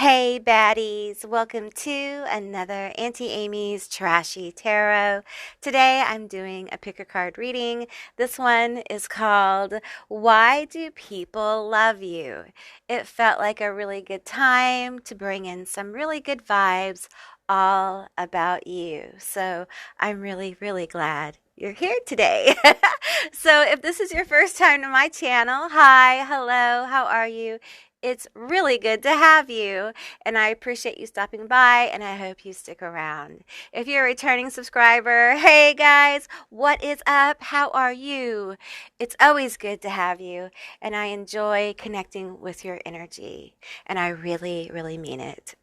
Hey, baddies, welcome to another Auntie Amy's Trashy Tarot. Today I'm doing a pick a card reading. This one is called Why Do People Love You? It felt like a really good time to bring in some really good vibes all about you. So I'm really glad you're here today. So if this is your first time to my channel, hi, hello, how are you? It's really good to have you, and I appreciate you stopping by, and I hope you stick around. If you're a returning subscriber, hey guys, what is up? How are you? It's always good to have you, and I enjoy connecting with your energy, and I really mean it.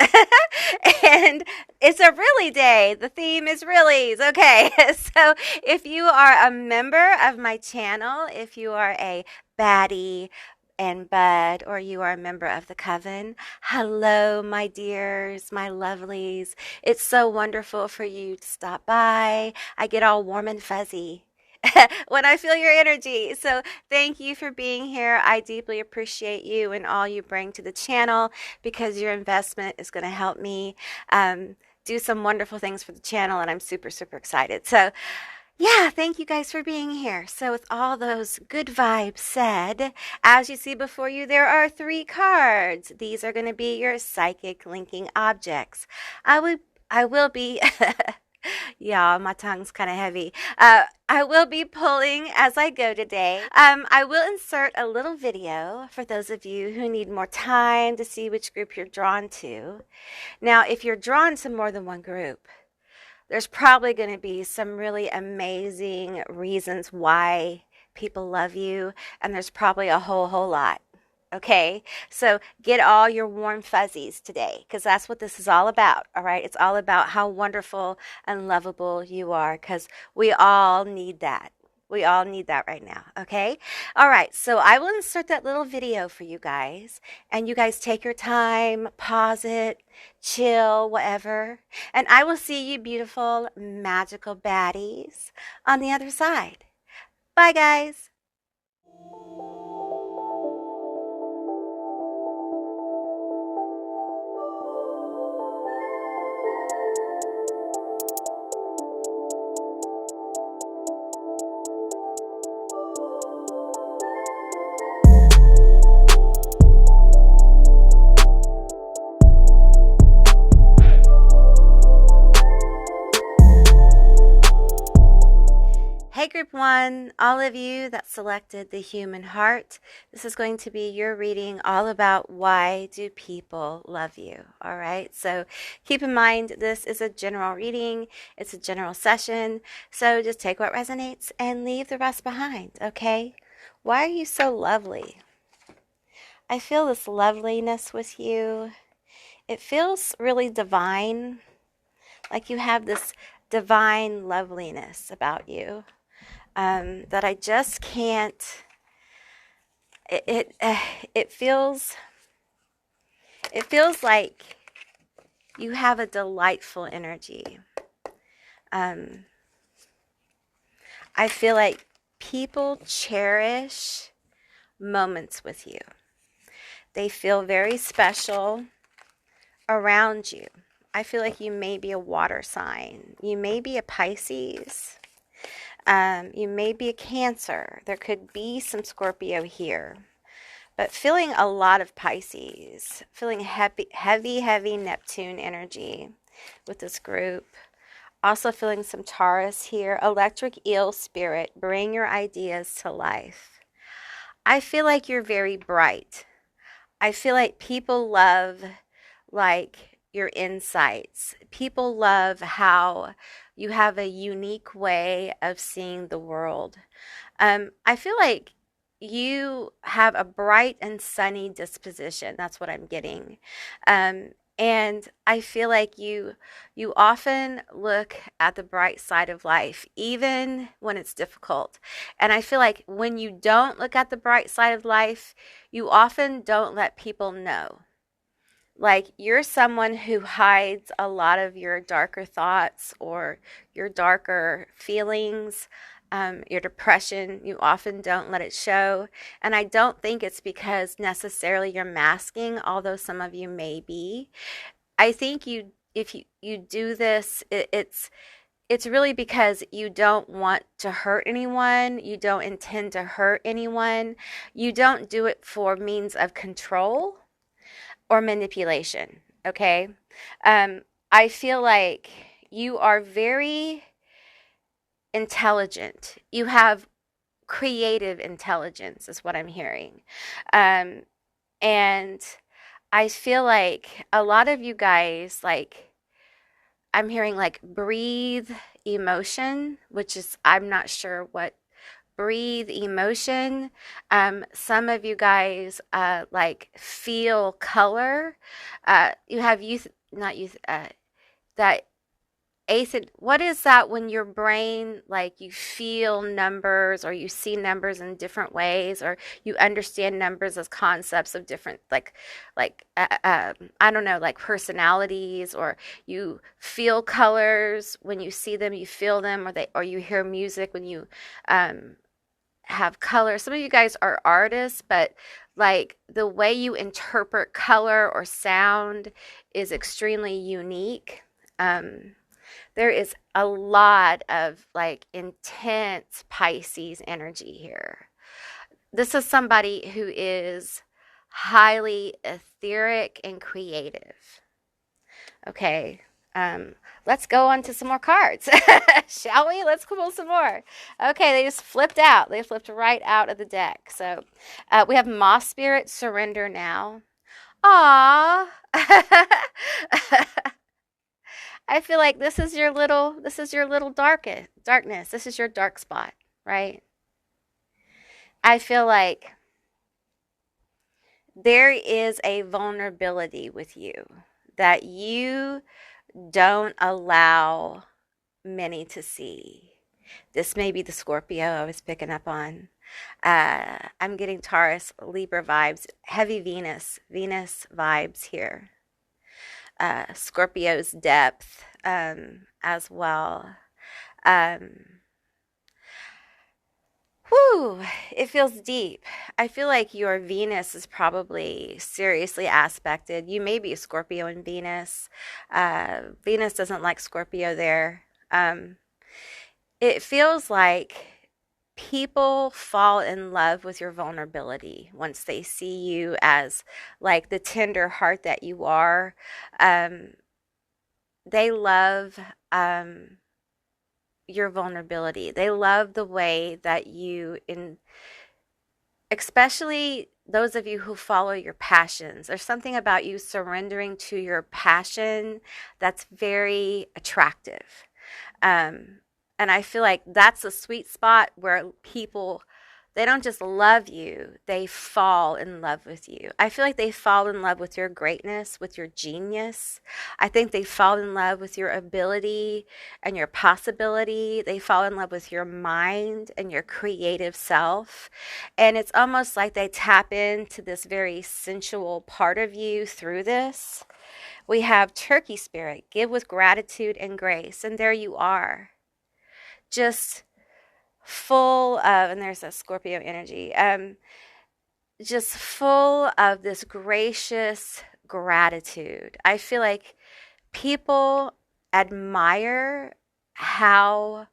And it's a really day. The theme is reallys. Okay, so if you are a member of my channel, if you are a baddie, and Bud, or you are a member of the coven. Hello, my dears, my lovelies. It's so wonderful for you to stop by. I get all warm and fuzzy when I feel your energy. So thank you for being here. I deeply appreciate you and all you bring to the channel because your investment is going to help me do some wonderful things for the channel, and I'm super excited. So yeah, thank you guys for being here. So with all those good vibes said, as you see before you, there are 3 cards. These are going to be your psychic linking objects. I will be, yeah, my tongue's kind of heavy. I will be pulling as I go today. I will insert a little video for those of you who need more time to see which group you're drawn to. Now, if you're drawn to more than one group, there's probably going to be some really amazing reasons why people love you, and there's probably a whole lot. Okay, so get all your warm fuzzies today because that's what this is all about. All right, it's all about how wonderful and lovable you are because we all need that. We all need that right now, okay? All right, so I will insert that little video for you guys, and you guys take your time, pause it, chill, whatever, and I will see you beautiful, magical baddies on the other side. Bye, guys. Hey, Group 1, all of you that selected the human heart, this is going to be your reading all about why do people love you, all right? So keep in mind, this is a general reading. It's a general session, so just take what resonates and leave the rest behind, okay? Why are you so lovely? I feel this loveliness with you. It feels really divine, like you have this divine loveliness about you. That I just can't. It feels like you have a delightful energy. I feel like people cherish moments with you. They feel very special around you. I feel like you may be a water sign. You may be a Pisces. You may be a Cancer. There could be some Scorpio here. But feeling a lot of Pisces. Feeling heavy Neptune energy with this group. Also feeling some Taurus here. Electric eel spirit. Bring your ideas to life. I feel like you're very bright. I feel like people love your insights. People love how you have a unique way of seeing the world. I feel like you have a bright and sunny disposition. That's what I'm getting. And I feel like you often look at the bright side of life, even when it's difficult. And I feel like when you don't look at the bright side of life, you often don't let people know. Like you're someone who hides a lot of your darker thoughts or your darker feelings Your depression, you often don't let it show. And I don't think it's because necessarily you're masking, although some of you may be. I think if you do this, it's really because you don't want to hurt anyone. You don't intend to hurt anyone. You don't do it for means of control or manipulation. Okay. I feel like you are very intelligent. You have creative intelligence, is what I'm hearing. Um, and I feel like a lot of you guys, like, I'm hearing like breathe emotion, which is, I'm not sure what breathe emotion. Some of you guys like feel color. You have youth, not youth, that acid. What is that when your brain, like you feel numbers or you see numbers in different ways or you understand numbers as concepts of different, I don't know, like personalities, or you feel colors when you see them, you feel them, or you hear music when you um, have color. Some of you guys are artists, but like the way you interpret color or sound is extremely unique. Um, there is a lot of like intense Pisces energy here. This is somebody who is highly etheric and creative. Okay. Let's go on to some more cards, shall we? Let's pull some more. Okay, they just flipped out. They flipped right out of the deck. So we have Moss Spirit, Surrender Now. Aww. I feel like this is your little darkness. This is your dark spot, right? I feel like there is a vulnerability with you that you don't allow many to see. This may be the Scorpio I was picking up on. I'm getting Taurus, Libra vibes, heavy Venus vibes here. Scorpio's depth as well. Um, Whew, it feels deep. I feel like your Venus is probably seriously aspected. You may be a Scorpio in Venus. Venus doesn't like Scorpio there. Um, it feels like people fall in love with your vulnerability once they see you as like the tender heart that you are. Um, they love your vulnerability. They love the way that especially those of you who follow your passions. There's something about you surrendering to your passion that's very attractive. Um, and I feel like that's a sweet spot where people, they don't just love you, they fall in love with you. I feel like they fall in love with your greatness, with your genius. I think they fall in love with your ability and your possibility. They fall in love with your mind and your creative self. And it's almost like they tap into this very sensual part of you through this. We have Turkey Spirit, give with gratitude and grace. And there you are, just full of, and there's a Scorpio energy, just full of this gracious gratitude. I feel like people admire how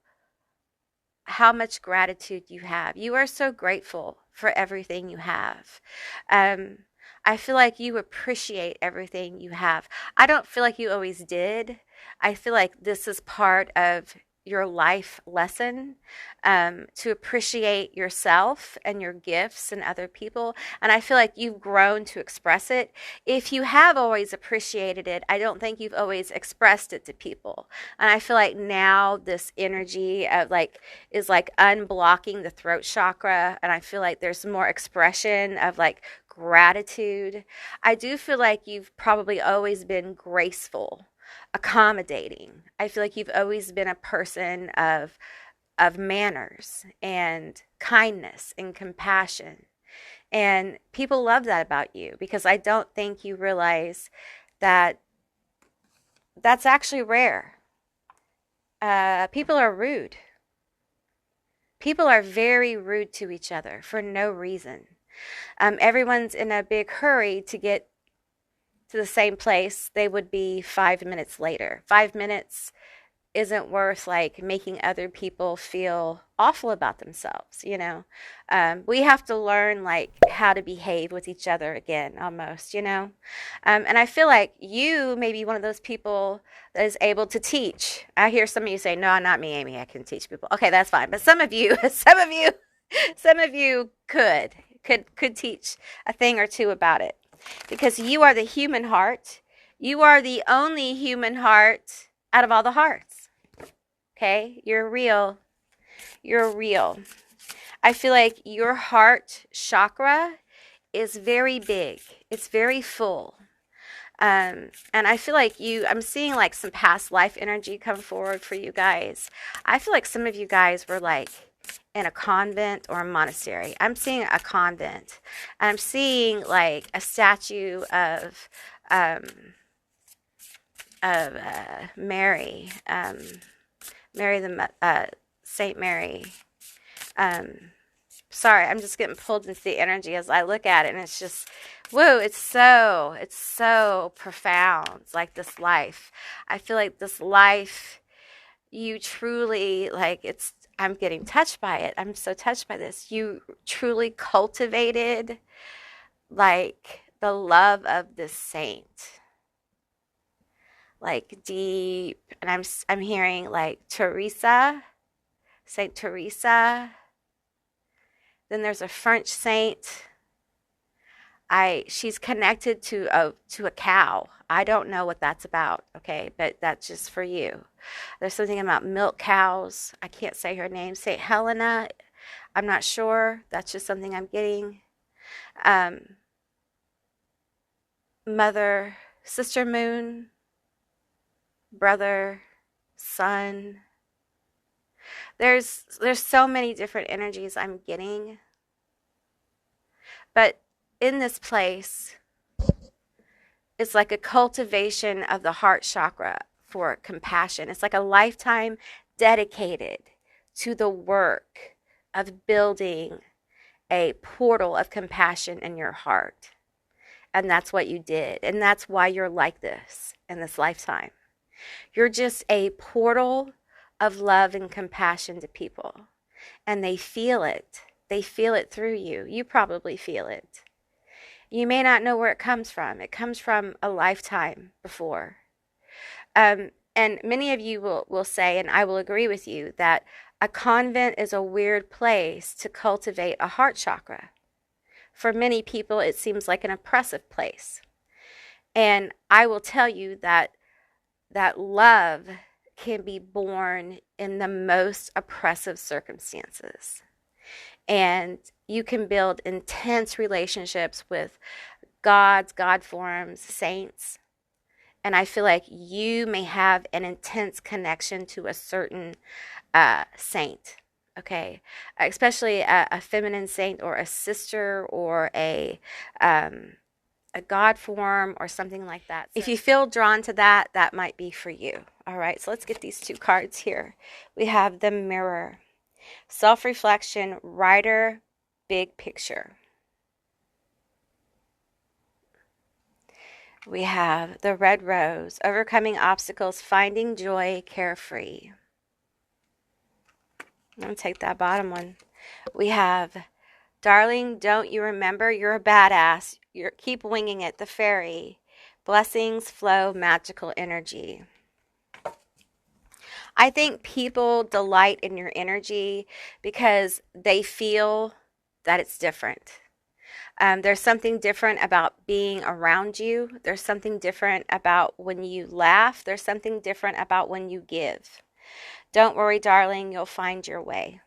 much gratitude you have. You are so grateful for everything you have. Um, I feel like you appreciate everything you have. I don't feel like you always did. I feel like this is part of your life lesson, to appreciate yourself and your gifts and other people. And I feel like you've grown to express it. If you have always appreciated it, I don't think you've always expressed it to people. And I feel like now this energy of like is like unblocking the throat chakra. And I feel like there's more expression of like gratitude. I do feel like you've probably always been graceful, accommodating. I feel like you've always been a person of manners and kindness and compassion. And people love that about you because I don't think you realize that that's actually rare. People are rude. People are very rude to each other for no reason. Everyone's in a big hurry to get to the same place they would be 5 minutes later. 5 minutes isn't worth like making other people feel awful about themselves, you know. We have to learn like how to behave with each other again, almost, you know. And I feel like you may be one of those people that is able to teach. I hear some of you say, "No, not me, Amy. I can teach people." Okay, that's fine. But some of you, some of you could teach a thing or two about it because you are the human heart. You are the only human heart out of all the hearts. Okay? You're real. You're real. I feel like your heart chakra is very big. It's very full. And I feel like I'm seeing like some past life energy come forward for you guys. I feel like some of you guys were like in a convent or a monastery. I'm seeing a convent. And I'm seeing like a statue of Mary, Mary Saint Mary. Sorry, I'm just getting pulled into the energy as I look at it, and it's just, whoa, it's so profound. It's like this life. I feel like this life, you truly, like, I'm getting touched by it. I'm so touched by this. You truly cultivated, like, the love of this saint. Like, deep, and I'm hearing, like, Teresa, Saint Teresa. Then there's a French saint. She's connected to a cow. I don't know what that's about, okay, but that's just for you. There's something about milk cows. I can't say her name. Saint Helena. I'm not sure. That's just something I'm getting. Mother, Sister Moon, brother, son. There's so many different energies I'm getting. But in this place, it's like a cultivation of the heart chakra for compassion. It's like a lifetime dedicated to the work of building a portal of compassion in your heart. And that's what you did. And that's why you're like this in this lifetime. You're just a portal of love and compassion to people. And they feel it. They feel it through you. You probably feel it. You may not know where it comes from. It comes from a lifetime before. And many of you will say, and I will agree with you, that a convent is a weird place to cultivate a heart chakra. For many people, it seems like an oppressive place. And I will tell you that love can be born in the most oppressive circumstances. And you can build intense relationships with God forms, saints. And I feel like you may have an intense connection to a certain saint, okay? Especially a feminine saint or a sister or a God form or something like that. So if you feel drawn to that, that might be for you. All right, so let's get these two cards here. We have the Mirror, self-reflection, writer, big picture. We have the Red Rose, overcoming obstacles, finding joy, carefree. I'm going to take that bottom one. We have, darling, don't you remember? You're a badass. Keep winging it, the fairy. Blessings flow, magical energy. I think people delight in your energy because they feel that it's different. There's something different about being around you. There's something different about when you laugh. There's something different about when you give. Don't worry, darling, you'll find your way.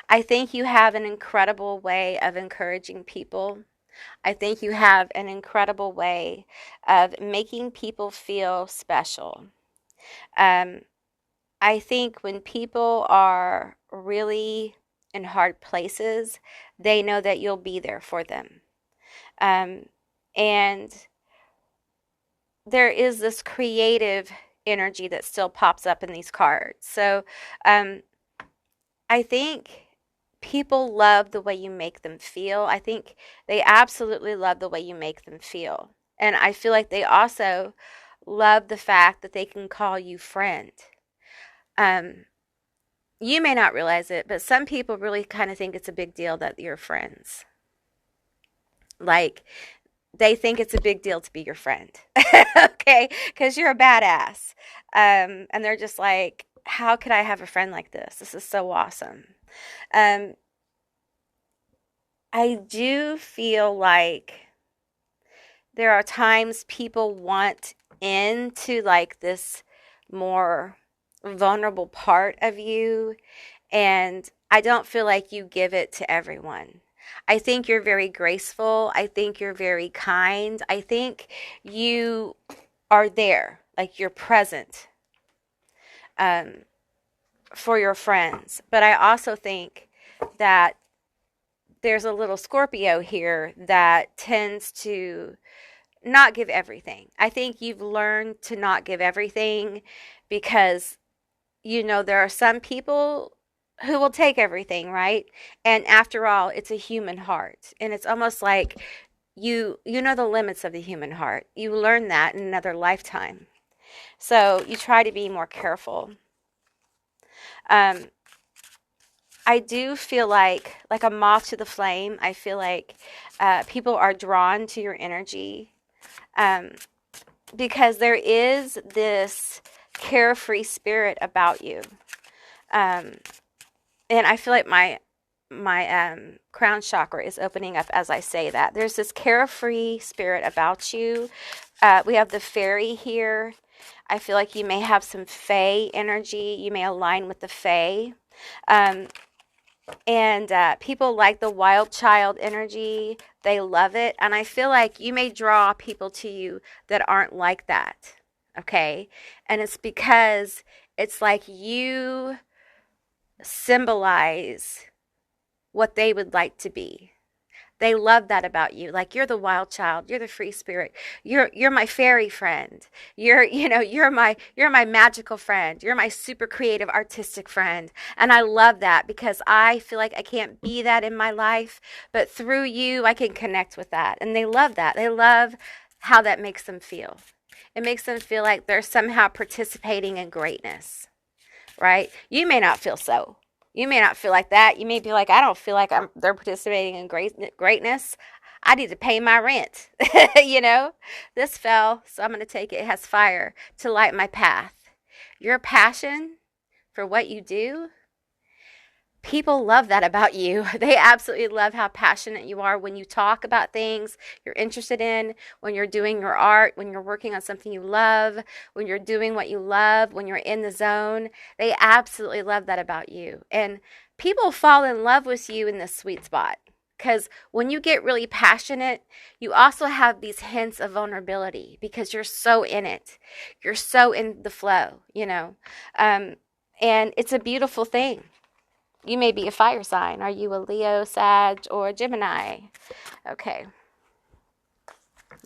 I think you have an incredible way of encouraging people. I think you have an incredible way of making people feel special. I think when people are really in hard places, they know that you'll be there for them. And there is this creative energy that still pops up in these cards. So I think people love the way you make them feel. I think they absolutely love the way you make them feel. And I feel like they also love the fact that they can call you friend. Um, you may not realize it, but some people really kind of think it's a big deal that you're friends. Like, they think it's a big deal to be your friend. Okay? Because you're a badass. And they're just like, how could I have a friend like this? This is so awesome. Um, I do feel like there are times people want into like this more vulnerable part of you, and I don't feel like you give it to everyone. I think you're very graceful. I think you're very kind. I think you are there, like you're present um, for your friends. But I also think that there's a little Scorpio here that tends to not give everything. I think you've learned to not give everything because there are some people who will take everything, right? And after all, it's a human heart. And it's almost like you know the limits of the human heart. You learn that in another lifetime. So you try to be more careful. Um, I do feel like a moth to the flame. I feel like people are drawn to your energy um, because there is this carefree spirit about you. Um, and I feel like my crown chakra is opening up as I say that. There's this carefree spirit about you. We have the fairy here. I feel like you may have some fae energy. You may align with the fae. Um, and people like the wild child energy. They love it. And I feel like you may draw people to you that aren't like that. Okay? And it's because it's like you symbolize what they would like to be. They love that about you. Like you're the wild child, you're the free spirit. You're my fairy friend. You're my magical friend. You're my super creative artistic friend. And I love that because I feel like I can't be that in my life, but through you I can connect with that. And they love that. They love how that makes them feel. It makes them feel like they're somehow participating in greatness, right? You may not feel so. You may not feel like that. You may be like, I don't feel like they're participating in greatness. I need to pay my rent. This fell, so I'm going to take it. It has fire to light my path. Your passion for what you do, people love that about you. They absolutely love how passionate you are when you talk about things you're interested in, when you're doing your art, when you're working on something you love, when you're doing what you love, when you're in the zone. They absolutely love that about you. And people fall in love with you in this sweet spot. Because when you get really passionate, you also have these hints of vulnerability because you're so in it. You're so in the flow, and it's a beautiful thing. You may be a fire sign. Are you a Leo, Sag, or Gemini? Okay.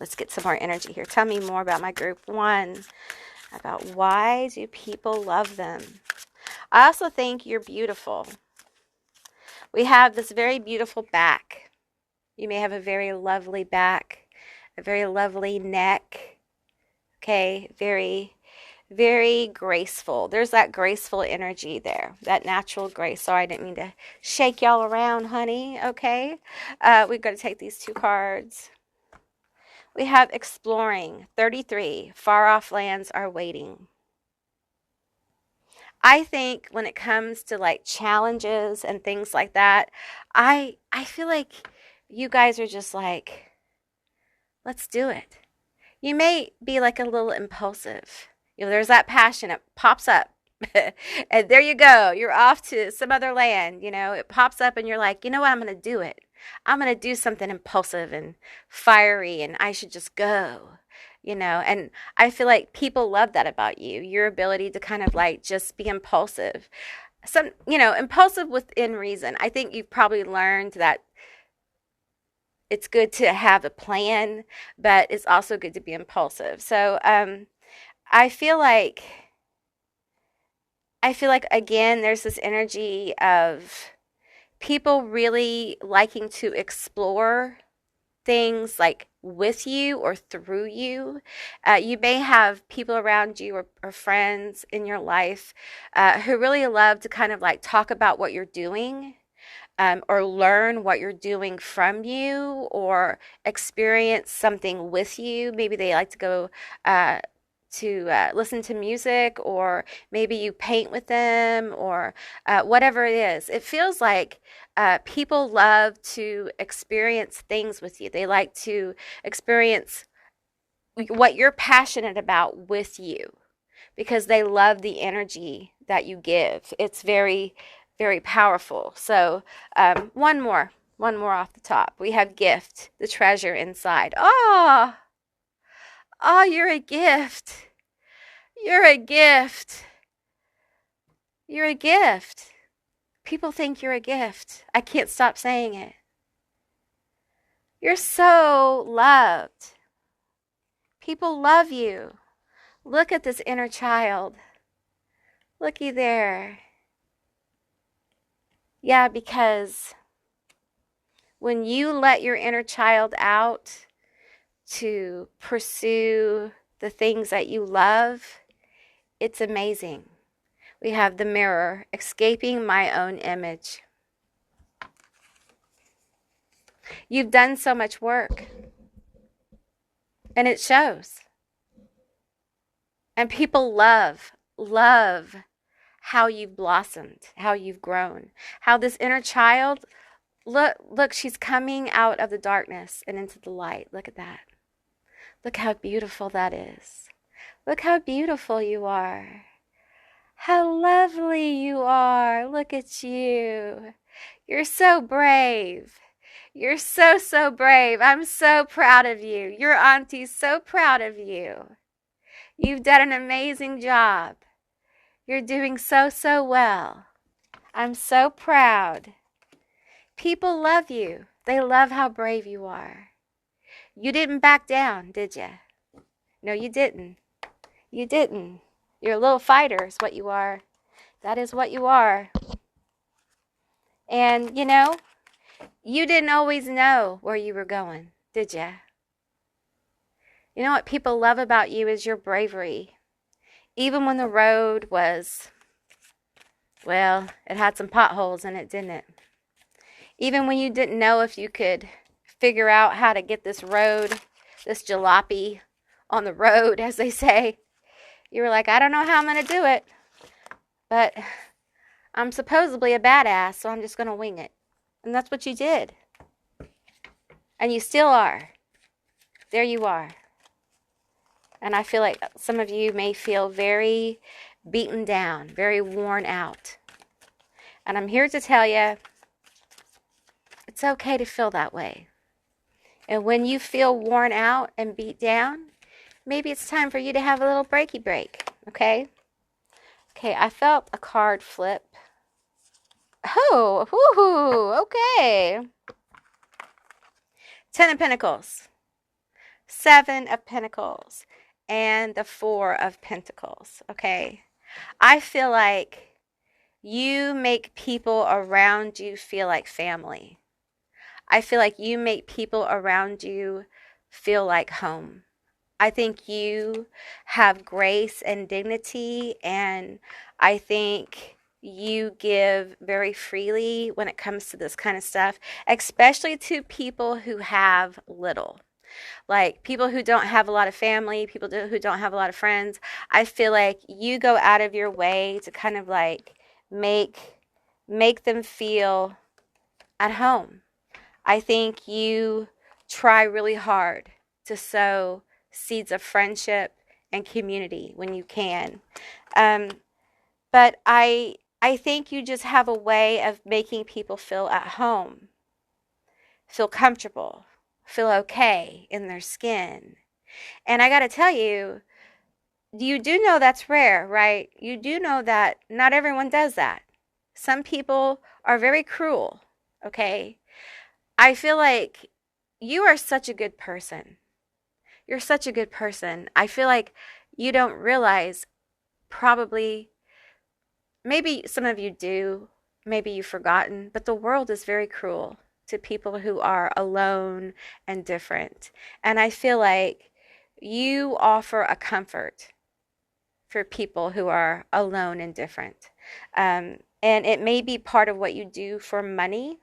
Let's get some more energy here. Tell me more about my group 1, about why do people love them. I also think you're beautiful. We have this very beautiful back. You may have a very lovely back, a very lovely neck. Okay, very very graceful. There's that graceful energy there, that natural grace. Sorry, I didn't mean to shake y'all around, honey. Okay, we've got to take these 2 cards. We have exploring, 33, far off lands are waiting. I think when it comes to like challenges and things like that, I feel like you guys are just like, let's do it. You may be like a little impulsive. There's that passion. It pops up. And there you go. You're off to some other land. It pops up and you're like, you know what? I'm going to do it. I'm going to do something impulsive and fiery and I should just go. And I feel like people love that about you. Your ability to kind of like just be impulsive. Impulsive within reason. I think you've probably learned that it's good to have a plan, but it's also good to be impulsive. So I feel like I feel like, again, there's this energy of people really liking to explore things like with you or through you. You may have people around you or friends in your life who really love to kind of like talk about what you're doing, or learn what you're doing from you, or experience something with you. Maybe they like to go to listen to music, or maybe you paint with them, or whatever it is. It feels like people love to experience things with you. They like to experience what you're passionate about with you because they love the energy that you give. It's very, very powerful. So, one more off the top. We have gift, the treasure inside. Oh, oh, you're a gift. You're a gift. You're a gift. People think you're a gift. I can't stop saying it. You're so loved. People love you. Look at this inner child. Looky there. Yeah, because when you let your inner child out to pursue the things that you love, it's amazing. We have the mirror, escaping my own image. You've done so much work, and it shows. And people love how you've blossomed, how you've grown, how this inner child, look, she's coming out of the darkness and into the light. Look at that. Look how beautiful that is. Look how beautiful you are. How lovely you are. Look at you. You're so brave. You're so, so brave. I'm so proud of you. Your auntie's so proud of you. You've done an amazing job. You're doing so, so well. I'm so proud. People love you. They love how brave you are. You didn't back down, did you? No, you didn't. You didn't. You're a little fighter is what you are. That is what you are. And, you didn't always know where you were going, did you? You know what people love about you is your bravery. Even when the road was, well, it had some potholes in it, didn't it? Even when you didn't know if you could figure out how to get this road, this jalopy on the road, as they say, you were like, I don't know how I'm going to do it, but I'm supposedly a badass, so I'm just going to wing it. And that's what you did. And you still are. There you are. And I feel like some of you may feel very beaten down, very worn out. And I'm here to tell you, it's okay to feel that way. And when you feel worn out and beat down, maybe it's time for you to have a little breaky break, okay? Okay, I felt a card flip. Oh, woohoo, okay. 10 of Pentacles, 7 of Pentacles, and the 4 of Pentacles, okay? I feel like you make people around you feel like family. I feel like you make people around you feel like home. I think you have grace and dignity, and I think you give very freely when it comes to this kind of stuff, especially to people who have little. Like people who don't have a lot of family, people who don't have a lot of friends. I feel like you go out of your way to kind of like make them feel at home. I think you try really hard to sow seeds of friendship and community when you can. But I think you just have a way of making people feel at home, feel comfortable, feel okay in their skin. And I got to tell you, you do know that's rare, right? You do know that not everyone does that. Some people are very cruel, okay? I feel like you are such a good person. You're such a good person. I feel like you don't realize probably maybe some of you do, maybe you've forgotten, but the world is very cruel to people who are alone and different. And I feel like you offer a comfort for people who are alone and different. And it may be part of what you do for money.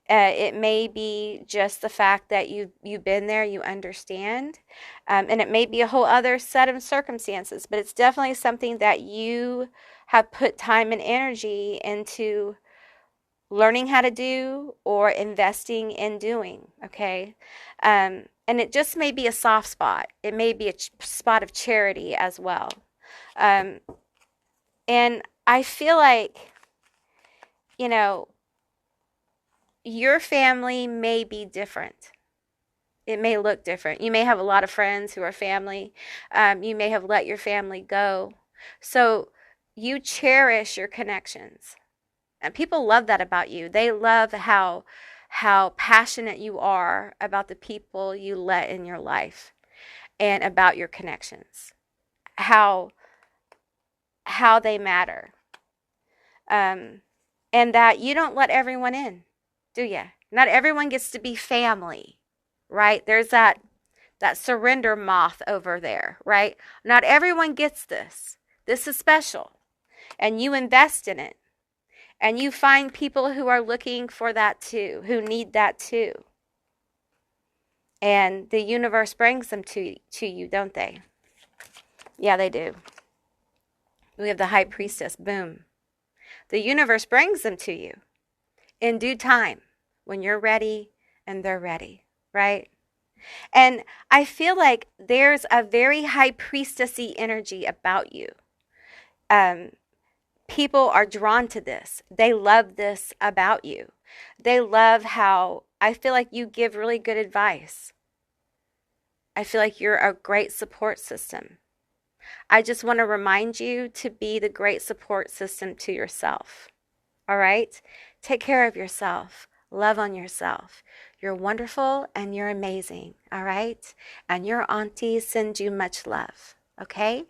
It may be just the fact that you've been there, you understand, and it may be a whole other set of circumstances. But it's definitely something that you have put time and energy into learning how to do or investing in doing. Okay, and it just may be a soft spot. It may be a spot of charity as well. Um, and I feel like, you know, your family may be different. It may look different. You may have a lot of friends who are family. You may have let your family go. So you cherish your connections. And people love that about you. They love how passionate you are about the people you let in your life and about your connections. How they matter. And that you don't let everyone in, do you? Not everyone gets to be family, right? There's that surrender moth over there, right? Not everyone gets this. This is special. And you invest in it. And you find people who are looking for that too, who need that too. And the universe brings them to you, don't they? Yeah, they do. We have the high priestess, boom. The universe brings them to you in due time when you're ready and they're ready, right? And I feel like there's a very high priestessy energy about you. People are drawn to this. They love this about you. They love how I feel like you give really good advice. I feel like you're a great support system. I just want to remind you to be the great support system to yourself. All right? Take care of yourself. Love on yourself. You're wonderful and you're amazing. All right? And your auntie sends you much love. Okay?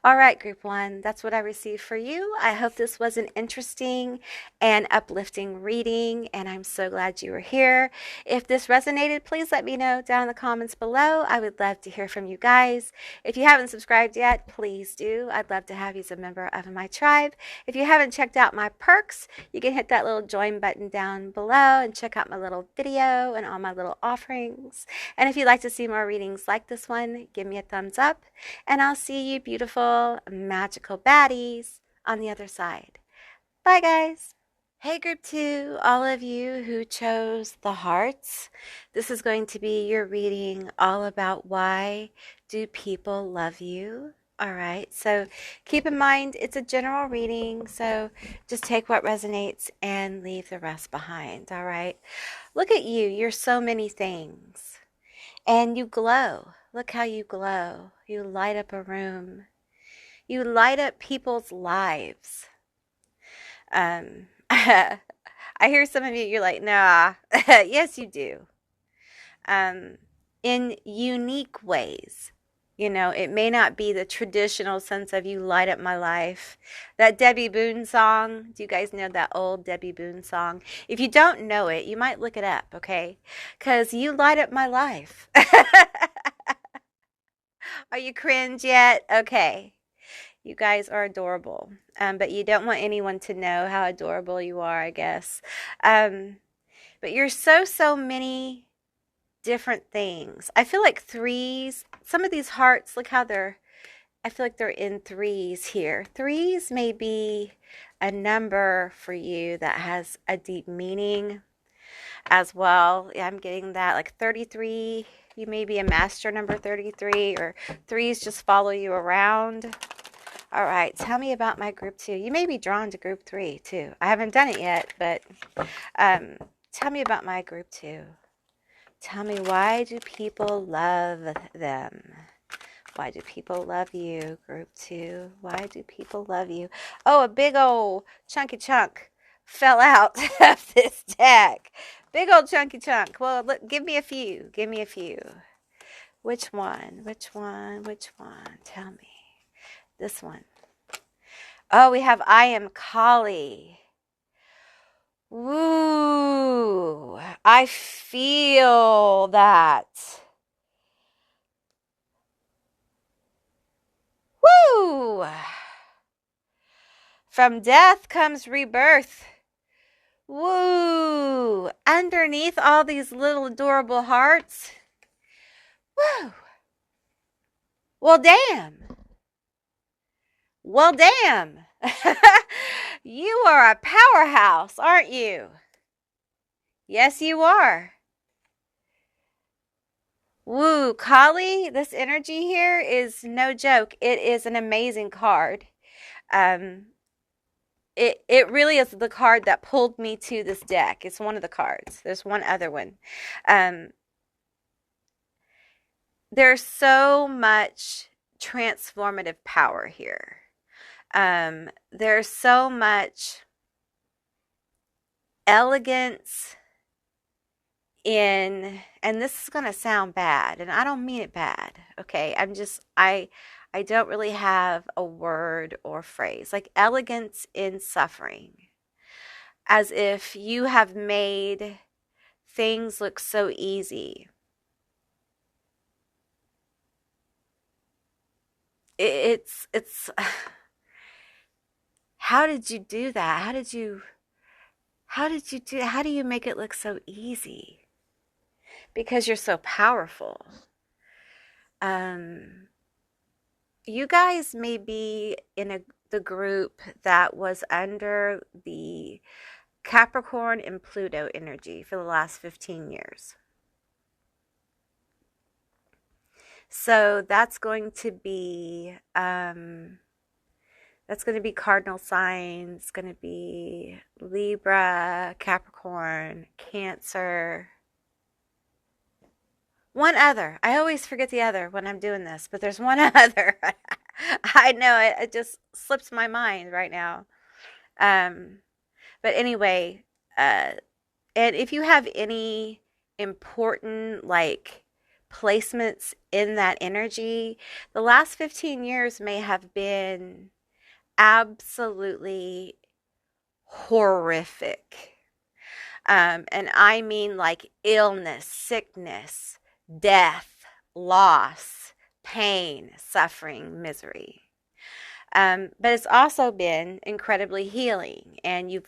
All right, group one, that's what I received for you. I hope this was an interesting and uplifting reading, and I'm so glad you were here. If this resonated, please let me know down in the comments below. I would love to hear from you guys. If you haven't subscribed yet, please do. I'd love to have you as a member of my tribe. If you haven't checked out my perks, you can hit that little join button down below and check out my little video and all my little offerings. And if you'd like to see more readings like this one, give me a thumbs up, and I'll see you beautiful, magical baddies on the other side. Bye, guys. Hey, group two, all of you who chose the hearts. This is going to be your reading all about why do people love you. All right, so keep in mind it's a general reading, so just take what resonates and leave the rest behind. All right, look at you. You're so many things, and you glow. Look how you glow. You light up a room. You light up people's lives. I hear some of you, you're like, nah. Yes, you do. In unique ways. You know, it may not be the traditional sense of you light up my life. That Debbie Boone song, do you guys know that old Debbie Boone song? If you don't know it, you might look it up, okay? Because you light up my life. Are you cringe yet? Okay. You guys are adorable. But you don't want anyone to know how adorable you are, I guess. But you're so many different things. I feel like threes, some of these hearts, look how I feel like they're in threes here. Threes may be a number for you that has a deep meaning as well. Yeah, I'm getting that, like 33. You may be a master number 33, or threes just follow you around. All right, tell me about my group two. You may be drawn to group three too. I haven't done it yet, but tell me about my group two. Tell me, why do people love them? Why do people love you, group two? Why do people love you? Oh, a big old chunky chunk fell out of this deck. Big old chunky chunk. Well, look, give me a few. Give me a few. Which one? Which one? Which one? Tell me. This one. Oh, we have I am Kali. Woo! I feel that. Woo! From death comes rebirth. Woo! Underneath all these little adorable hearts. Woo! Well, damn. Well, damn. You are a powerhouse, aren't you? Yes, you are. Woo, Kali, this energy here is no joke. It is an amazing card. Um, it really is the card that pulled me to this deck. It's one of the cards. There's one other one. Um, there's so much transformative power here. There's so much elegance in, and this is going to sound bad, and I don't mean it bad, okay? I don't really have a word or phrase, like elegance in suffering, as if you have made things look so easy. It's how did you do that? How do you make it look so easy? Because you're so powerful. You guys may be in the group that was under the Capricorn and Pluto energy for the last 15 years. So that's going to be cardinal signs. It's going to be Libra, Capricorn, Cancer. One other. I always forget the other when I'm doing this, but there's one other. I know it just slips my mind right now. But anyway, and if you have any important like placements in that energy, the last 15 years may have been absolutely horrific. And I mean like illness, sickness, death, loss, pain, suffering, misery. But it's also been incredibly healing, and you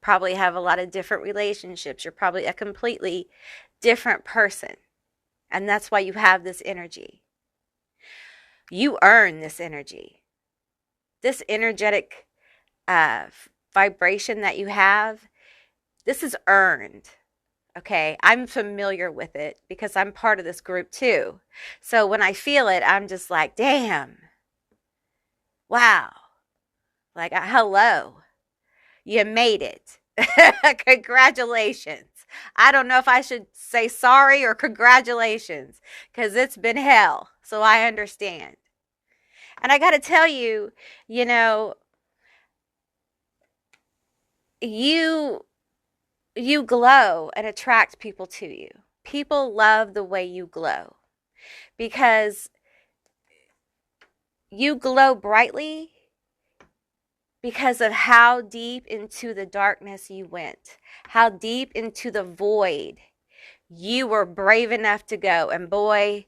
probably have a lot of different relationships. You're probably a completely different person, and that's why you have this energy. You earn this energy. This energetic vibration that you have, this is earned. Okay, I'm familiar with it because I'm part of this group too. So when I feel it, I'm just like, damn, wow, like, hello, you made it. Congratulations. I don't know if I should say sorry or congratulations because it's been hell. So I understand. And I got to tell you, you know, you glow and attract people to you. People love the way you glow because you glow brightly because of how deep into the darkness you went, how deep into the void you were brave enough to go. And boy,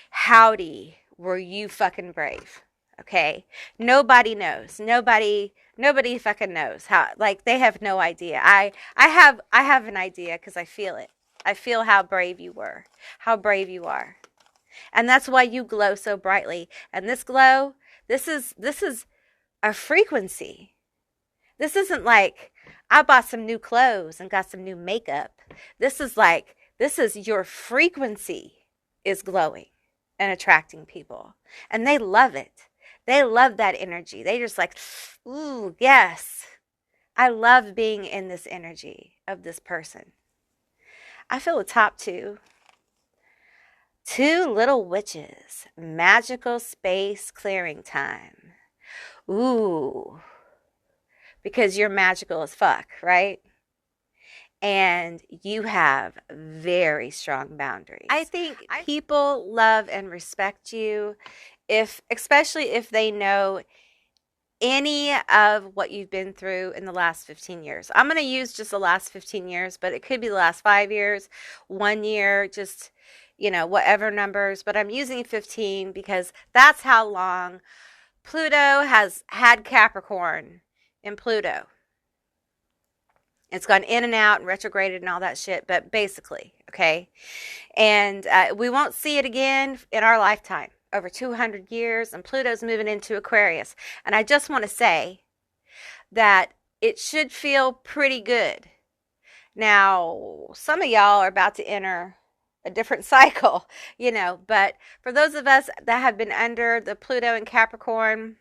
howdy, were you fucking brave. Okay? Nobody knows. Nobody fucking knows how, like, they have no idea. I have an idea because I feel it. I feel how brave you were, how brave you are. And that's why you glow so brightly. And this glow, this is a frequency. This isn't like I bought some new clothes and got some new makeup. This is your frequency is glowing and attracting people. And they love it. They love that energy. They just like, ooh, yes. I love being in this energy of this person. I feel the top two. Two little witches. Magical space clearing time. Ooh. Because you're magical as fuck, right? And you have very strong boundaries. I think people love and respect you especially if they know any of what you've been through in the last 15 years. I'm going to use just the last 15 years, but it could be the last 5 years, 1 year, just, whatever numbers. But I'm using 15 because that's how long Pluto has had Capricorn in Pluto. It's gone in and out and retrograded and all that shit, but basically, okay? And we won't see it again in our lifetime. Over 200 years, and Pluto's moving into Aquarius. And I just want to say that it should feel pretty good. Now, some of y'all are about to enter a different cycle, but for those of us that have been under the Pluto and Capricorn,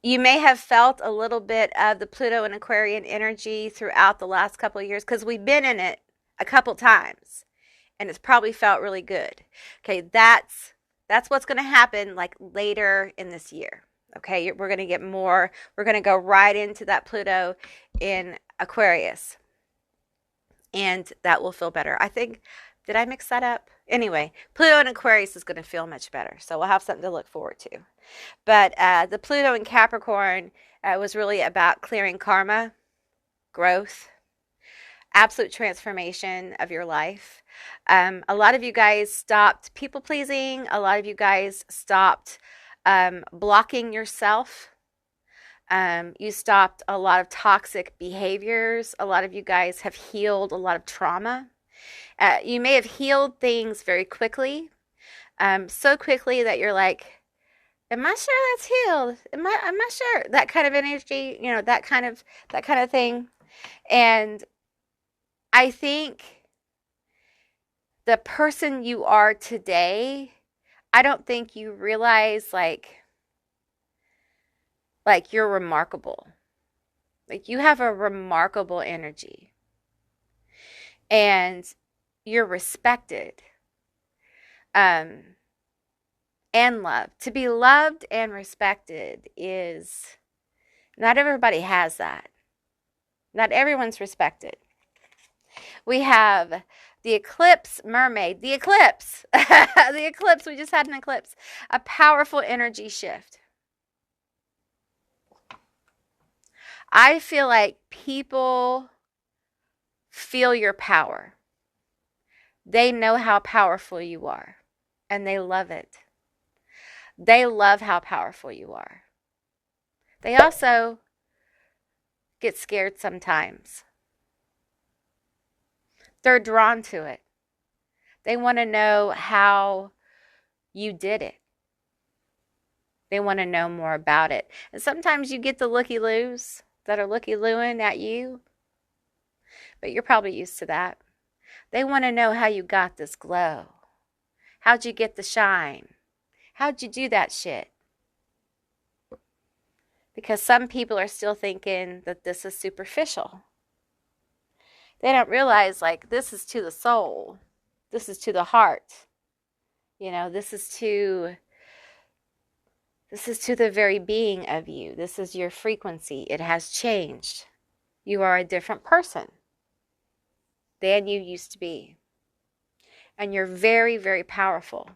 you may have felt a little bit of the Pluto and Aquarian energy throughout the last couple of years because we've been in it a couple times. And it's probably felt really good. Okay, that's what's going to happen like later in this year. Okay, we're going to get more. We're going to go right into that Pluto in Aquarius. And that will feel better. I think, did I mix that up? Anyway, Pluto in Aquarius is going to feel much better. So we'll have something to look forward to. But the Pluto in Capricorn was really about clearing karma, growth, absolute transformation of your life. A lot of you guys stopped people pleasing. A lot of you guys stopped blocking yourself. You stopped a lot of toxic behaviors. A lot of you guys have healed a lot of trauma. You may have healed things very quickly, so quickly that you're like, am I sure that's healed? Am I sure? That kind of energy, that kind of thing. And I think the person you are today, I don't think you realize like you're remarkable. Like you have a remarkable energy. And you're respected. And loved. To be loved and respected is, not everybody has that. Not everyone's respected. We have the eclipse mermaid. The eclipse. The eclipse. We just had an eclipse. A powerful energy shift. I feel like people feel your power. They know how powerful you are. And they love it. They love how powerful you are. They also get scared sometimes. They're drawn to it. They want to know how you did it. They want to know more about it. And sometimes you get the looky-loos that are looky-looing at you. But you're probably used to that. They want to know how you got this glow. How'd you get the shine? How'd you do that shit? Because some people are still thinking that this is superficial. They don't realize, like, this is to the soul. This is to the heart. This is to the very being of you. This is your frequency. It has changed. You are a different person than you used to be. And you're very, very powerful.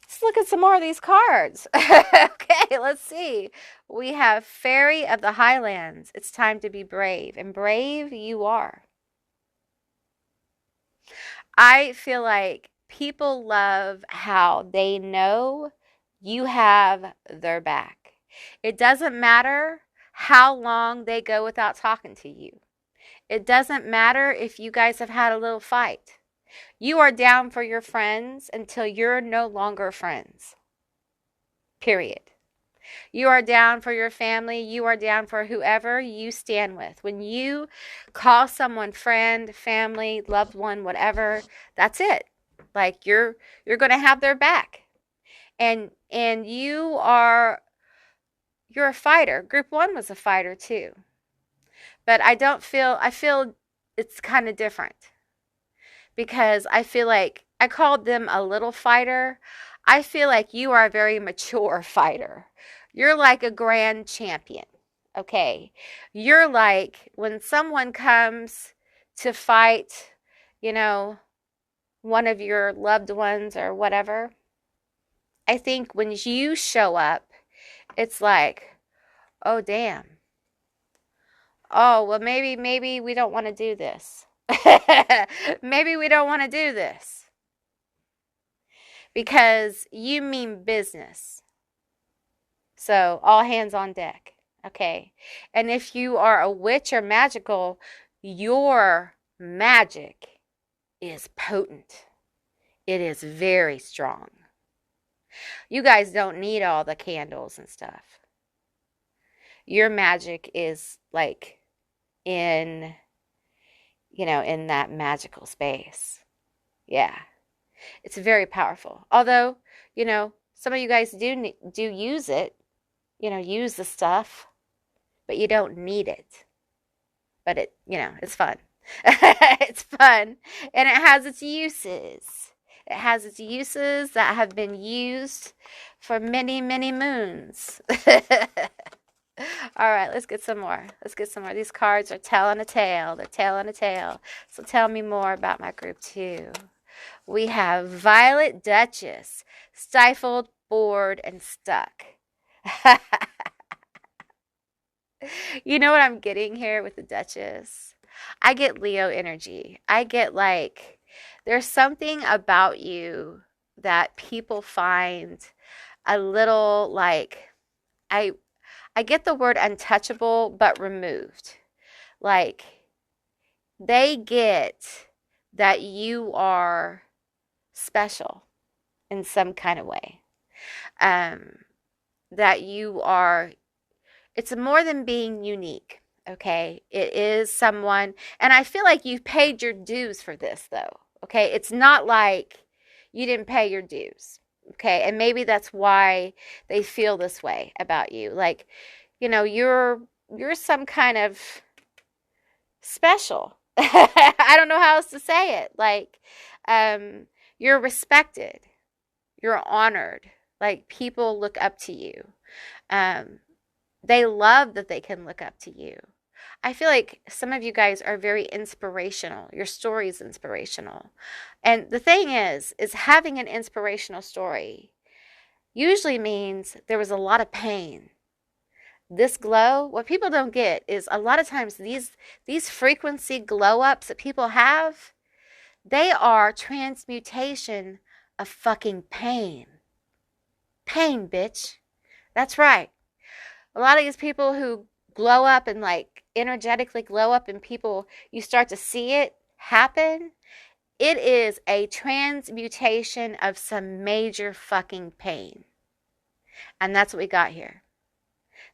Let's look at some more of these cards. Okay, let's see. We have Fairy of the Highlands. It's time to be brave. And brave you are. I feel like people love how they know you have their back. It doesn't matter how long they go without talking to you. It doesn't matter if you guys have had a little fight. You are down for your friends until you're no longer friends. Period. You are down for your family. You are down for whoever you stand with. When you call someone friend, family, loved one, whatever, that's it. Like you're going to have their back. And you're a fighter. Group 1 was a fighter too. But I feel it's kind of different. Because I feel like I called them a little fighter. I feel like you are a very mature fighter. You're like a grand champion, okay? You're like when someone comes to fight, one of your loved ones or whatever, I think when you show up, it's like, oh, damn. Oh, well, maybe we don't want to do this. Maybe we don't want to do this because you mean business. So all hands on deck. Okay. And if you are a witch or magical, your magic is potent. It is very strong. You guys don't need all the candles and stuff. Your magic is like in that magical space. Yeah. It's very powerful. Although, some of you guys do use it, use the stuff, but you don't need it. But it's fun. It's fun. And it has its uses. It has its uses that have been used for many, many moons. All right, let's get some more. These cards are telling a tale. They're telling a tale. So tell me more about my group 2. We have Violet Duchess, stifled, bored, and stuck. You know what I'm getting here with the Duchess? I get Leo energy. I get like, there's something about you that people find a little like, I get the word untouchable, but removed. Like, they get that you are special in some kind of way. That you are, it's more than being unique, okay? It is someone, and I feel like you've paid your dues for this, though, okay? It's not like you didn't pay your dues, okay? And maybe that's why they feel this way about you. Like, you're some kind of special. I don't know how else to say it. Like, you're respected. You're honored. Like, people look up to you. They love that they can look up to you. I feel like some of you guys are very inspirational. Your story is inspirational. And the thing is having an inspirational story usually means there was a lot of pain. This glow, what people don't get is a lot of times these frequency glow ups that people have, they are transmutation of fucking pain. Pain, bitch. That's right. A lot of these people who glow up and like energetically glow up and people, you start to see it happen. It is a transmutation of some major fucking pain. And that's what we got here.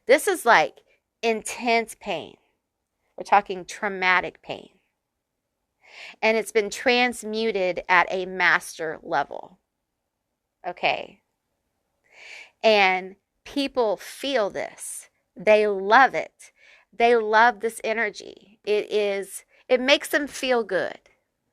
This is like intense pain. We're talking traumatic pain. And it's been transmuted at a master level. Okay. And people feel this. They love it. They love this energy. It makes them feel good.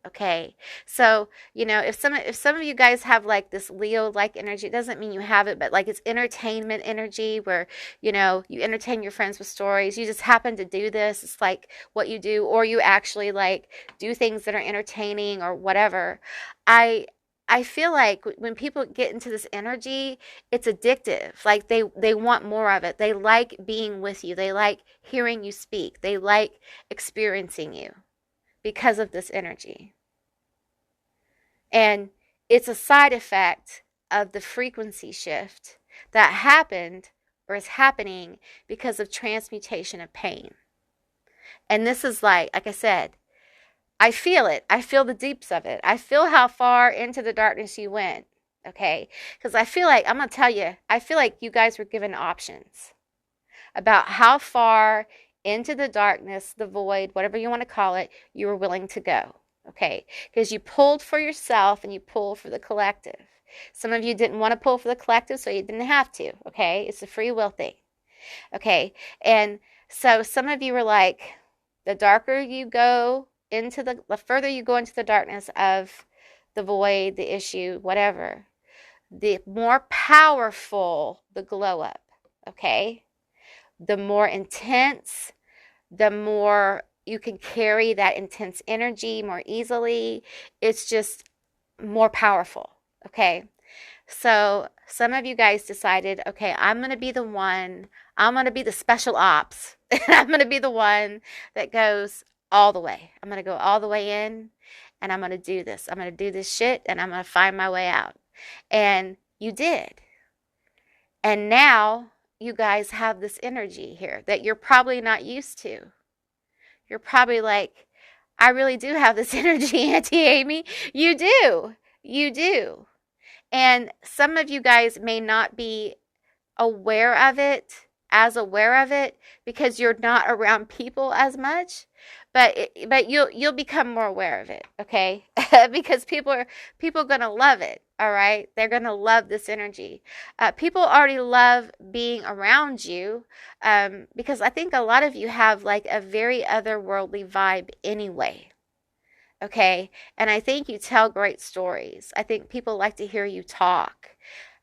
Okay. So, if some of you guys have like this Leo-like energy, it doesn't mean you have it, but like it's entertainment energy where, you entertain your friends with stories. You just happen to do this. It's like what you do, or you actually like do things that are entertaining or whatever. I feel like when people get into this energy, it's addictive. Like they want more of it. They like being with you. They like hearing you speak. They like experiencing you because of this energy. And it's a side effect of the frequency shift that happened or is happening because of transmutation of pain. And this is like I said, I feel it. I feel the deeps of it. I feel how far into the darkness you went, okay? Because I feel like, I'm going to tell you, I feel like you guys were given options about how far into the darkness, the void, whatever you want to call it, you were willing to go, okay? Because you pulled for yourself and you pulled for the collective. Some of you didn't want to pull for the collective, so you didn't have to, okay? It's a free will thing, okay? And so some of you were like, the darker you go, the further you go into the darkness of the void, the issue, whatever, the more powerful the glow up, okay? The more intense, the more you can carry that intense energy more easily. It's just more powerful. Okay. So some of you guys decided, okay, I'm going to be the one, I'm going to be the special ops, and I'm going to be the one that goes all the way. I'm going to go all the way in, and I'm going to do this. I'm going to do this shit, and I'm going to find my way out. And you did. And now you guys have this energy here that you're probably not used to. You're probably like, I really do have this energy, Auntie Amy. You do. You do. And some of you guys may not be aware of it because you're not around people as much, but you'll become more aware of it, okay? Because people going to love it, all right? They're going to love this energy. People already love being around you, because I think a lot of you have like a very otherworldly vibe anyway. Okay. And I think you tell great stories. I think people like to hear you talk.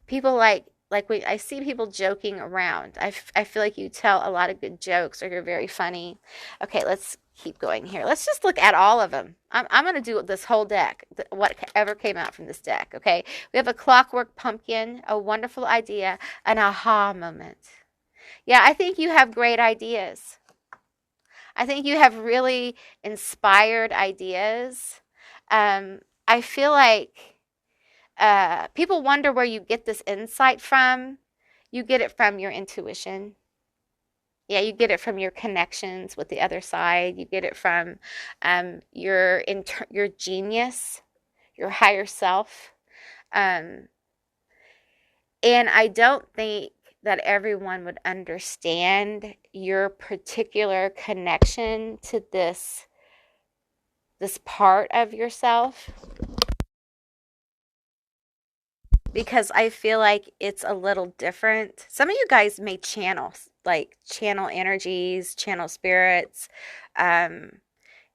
People like when I see people joking around. I feel like you tell a lot of good jokes or you're very funny. Okay, let's keep going here. Let's just look at all of them. I'm going to do this whole deck, whatever came out from this deck. Okay. We have a clockwork pumpkin, a wonderful idea, an aha moment. Yeah, I think you have great ideas. I think you have really inspired ideas. I feel like people wonder where you get this insight from. You get it from your intuition. Yeah, you get it from your connections with the other side. You get it from your genius, your higher self. Um, and I don't think that everyone would understand your particular connection to this part of yourself, because I feel like it's a little different. Some of you guys may channel energies, channel spirits, and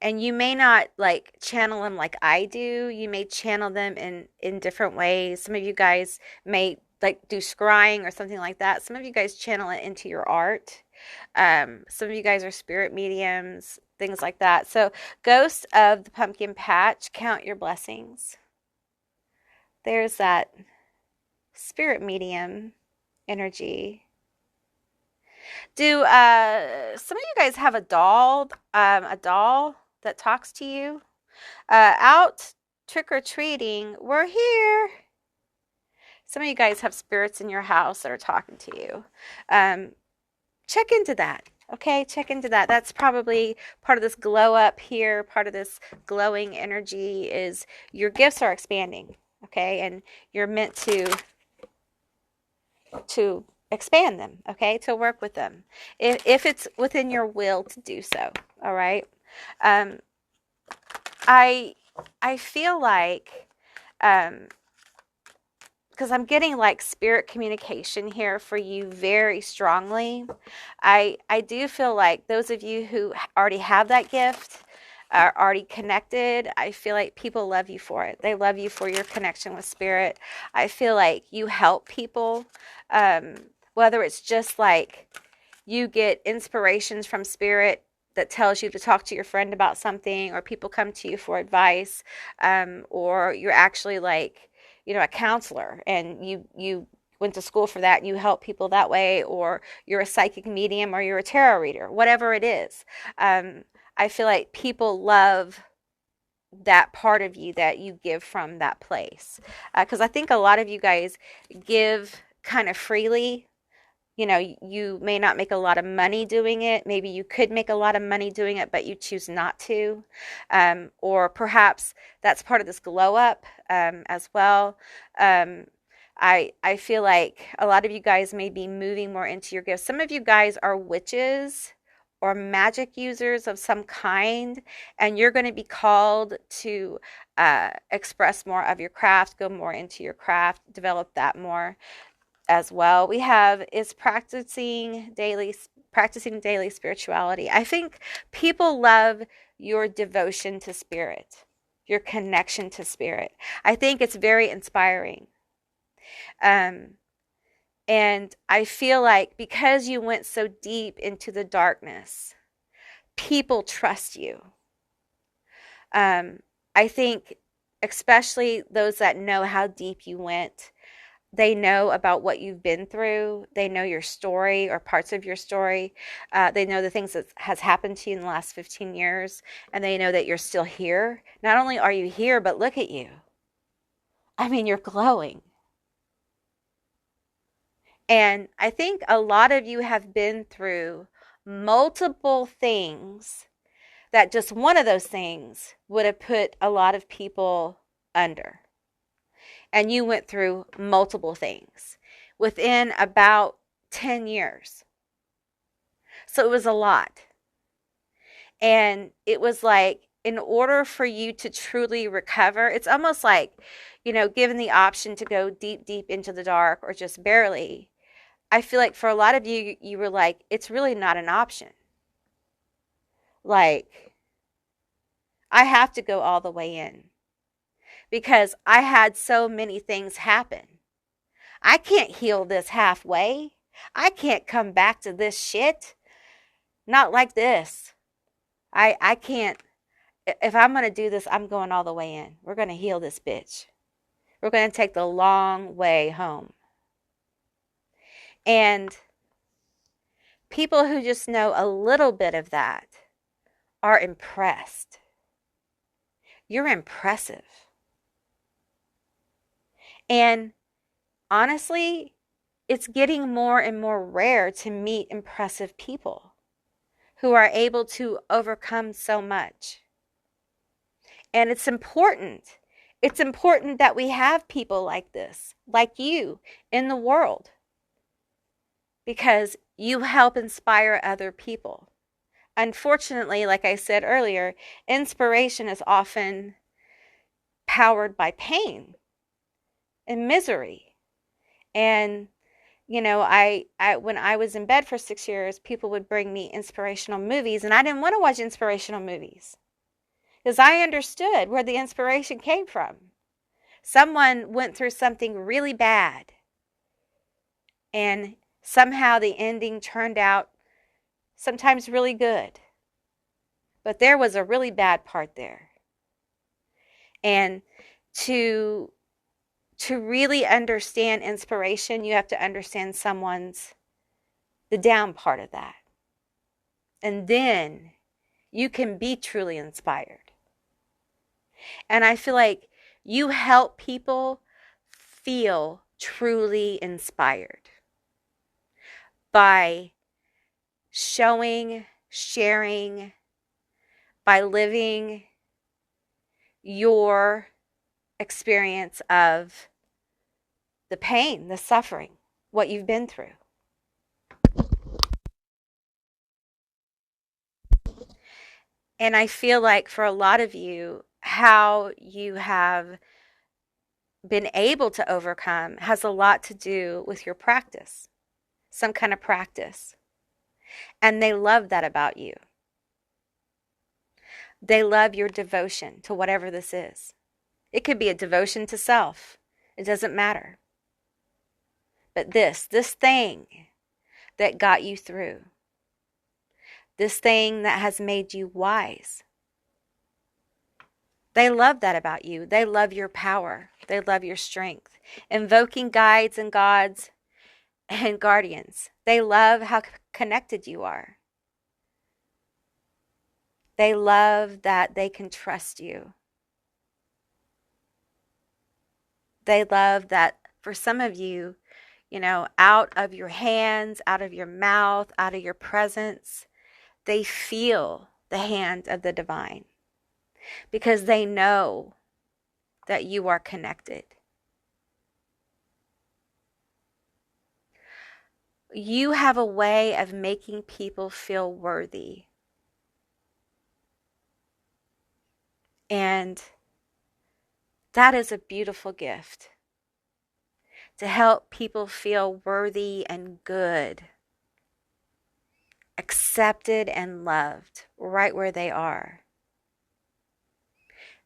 you may not like channel them like I do. You may channel them in different ways. Some of you guys may like do scrying or something like that. Some of you guys channel it into your art. Some of you guys are spirit mediums, things like that. So, Ghost of the Pumpkin Patch, count your blessings. There's that spirit medium energy. Do some of you guys have a doll that talks to you? Out trick-or-treating, we're here. Some of you guys have spirits in your house that are talking to you. Check into that. Okay, check into that. That's probably part of this glow up here. Part of this glowing energy is your gifts are expanding. Okay, and you're meant to expand them. Okay, to work with them if it's within your will to do so. All right. I feel like because I'm getting like spirit communication here for you very strongly. I do feel like those of you who already have that gift are already connected. I feel like people love you for it. They love you for your connection with spirit. I feel like you help people, whether it's just like you get inspirations from spirit that tells you to talk to your friend about something, or people come to you for advice, or you're actually like, a counselor and you went to school for that and you help people that way, or you're a psychic medium, or you're a tarot reader, whatever it is. I feel like people love that part of you that you give from that place. Because I think a lot of you guys give kind of freely. You may not make a lot of money doing it. Maybe you could make a lot of money doing it, but you choose not to. Or perhaps that's part of this glow up as well. I feel like a lot of you guys may be moving more into your gifts. Some of you guys are witches or magic users of some kind, and you're going to be called to express more of your craft, go more into your craft, develop that more as well. We have is practicing daily spirituality. I think people love your devotion to spirit, your connection to spirit. I think it's very inspiring. And I feel like because you went so deep into the darkness, people trust you. I think especially those that know how deep you went. They know about what you've been through. They know your story or parts of your story. They know the things that has happened to you in the last 15 years, and they know that you're still here. Not only are you here, but look at you. I mean, you're glowing. And I think a lot of you have been through multiple things that just one of those things would have put a lot of people under. And you went through multiple things within about 10 years. So it was a lot. And it was like, in order for you to truly recover, it's almost like, given the option to go deep, deep into the dark or just barely. I feel like for a lot of you, you were like, it's really not an option. Like, I have to go all the way in because I had so many things happen. I can't heal this halfway. I can't come back to this shit. Not like this. I can't. If I'm going to do this, I'm going all the way in. We're going to heal this bitch. We're going to take the long way home. And people who just know a little bit of that are impressed. You're impressive. And honestly, it's getting more and more rare to meet impressive people who are able to overcome so much. And it's important. It's important that we have people like this, like you, in the world, because you help inspire other people. Unfortunately, like I said earlier, inspiration is often powered by pain and misery. And I when I was in bed for 6 years, people would bring me inspirational movies, and I didn't want to watch inspirational movies because I understood where the inspiration came from. Someone went through something really bad, and somehow the ending turned out sometimes really good. But there was a really bad part there. And to really understand inspiration, you have to understand the down part of that. And then you can be truly inspired. And I feel like you help people feel truly inspired by showing, sharing, by living your experience of the pain, the suffering, what you've been through. And I feel like for a lot of you, how you have been able to overcome has a lot to do with your practice, some kind of practice. And they love that about you. They love your devotion to whatever this is. It could be a devotion to self. It doesn't matter. But this thing that got you through, this thing that has made you wise, they love that about you. They love your power. They love your strength. Invoking guides and gods and guardians. They love how connected you are. They love that they can trust you. They love that for some of you, out of your hands, out of your mouth, out of your presence, they feel the hand of the divine because they know that you are connected. You have a way of making people feel worthy. And that is a beautiful gift. To help people feel worthy and good, accepted and loved right where they are.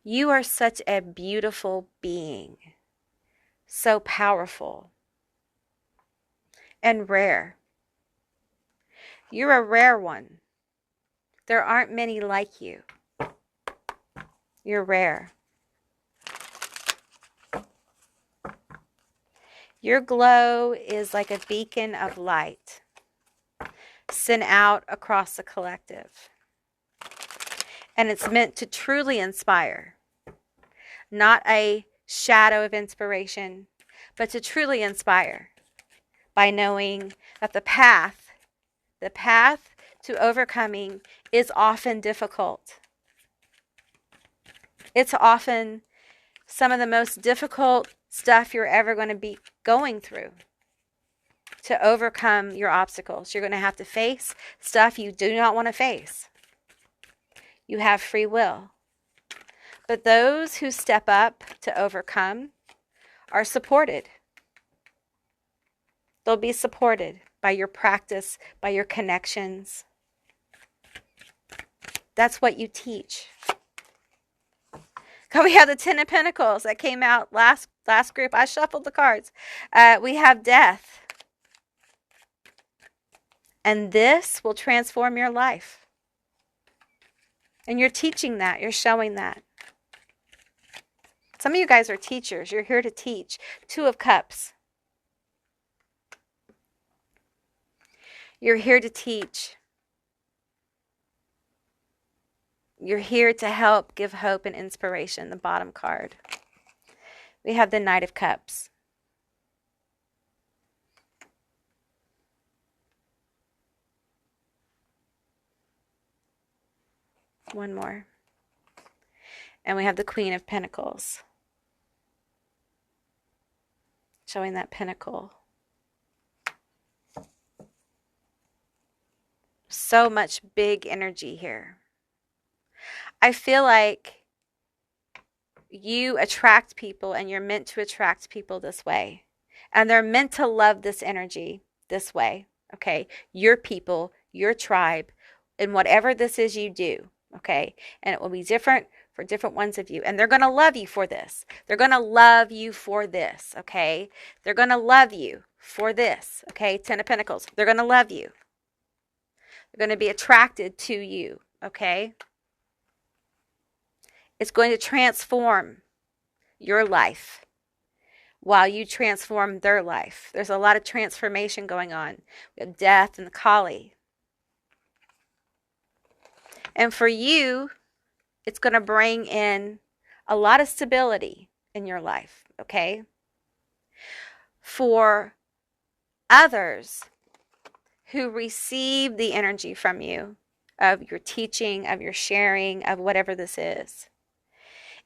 You are such a beautiful being, so powerful and rare. You're a rare one. There aren't many like you. You're rare. Your glow is like a beacon of light sent out across the collective. And it's meant to truly inspire, not a shadow of inspiration, but to truly inspire by knowing that the path to overcoming is often difficult. It's often some of the most difficult stuff you're ever going to be going through. To overcome your obstacles, you're going to have to face stuff you do not want to face. You have free will. But those who step up to overcome are supported. They'll be supported by your practice, by your connections. That's what you teach. We have the Ten of Pentacles that came out last group. I shuffled the cards. We have death. And this will transform your life. And you're teaching that. You're showing that. Some of you guys are teachers. You're here to teach. Two of Cups. You're here to teach. You're here to help give hope and inspiration, the bottom card. We have the Knight of Cups. One more. And we have the Queen of Pentacles. Showing that pentacle. So much big energy here. I feel like you attract people and you're meant to attract people this way. And they're meant to love this energy this way. Okay? Your people, your tribe, and whatever this is you do. Okay? And it will be different for different ones of you. And they're going to love you for this. They're going to love you for this. Okay? They're going to love you for this. Okay? Ten of Pentacles. They're going to love you. They're going to be attracted to you. Okay? It's going to transform your life while you transform their life. There's a lot of transformation going on. We have death and the Kali. And for you, it's going to bring in a lot of stability in your life, okay? For others who receive the energy from you, of your teaching, of your sharing, of whatever this is,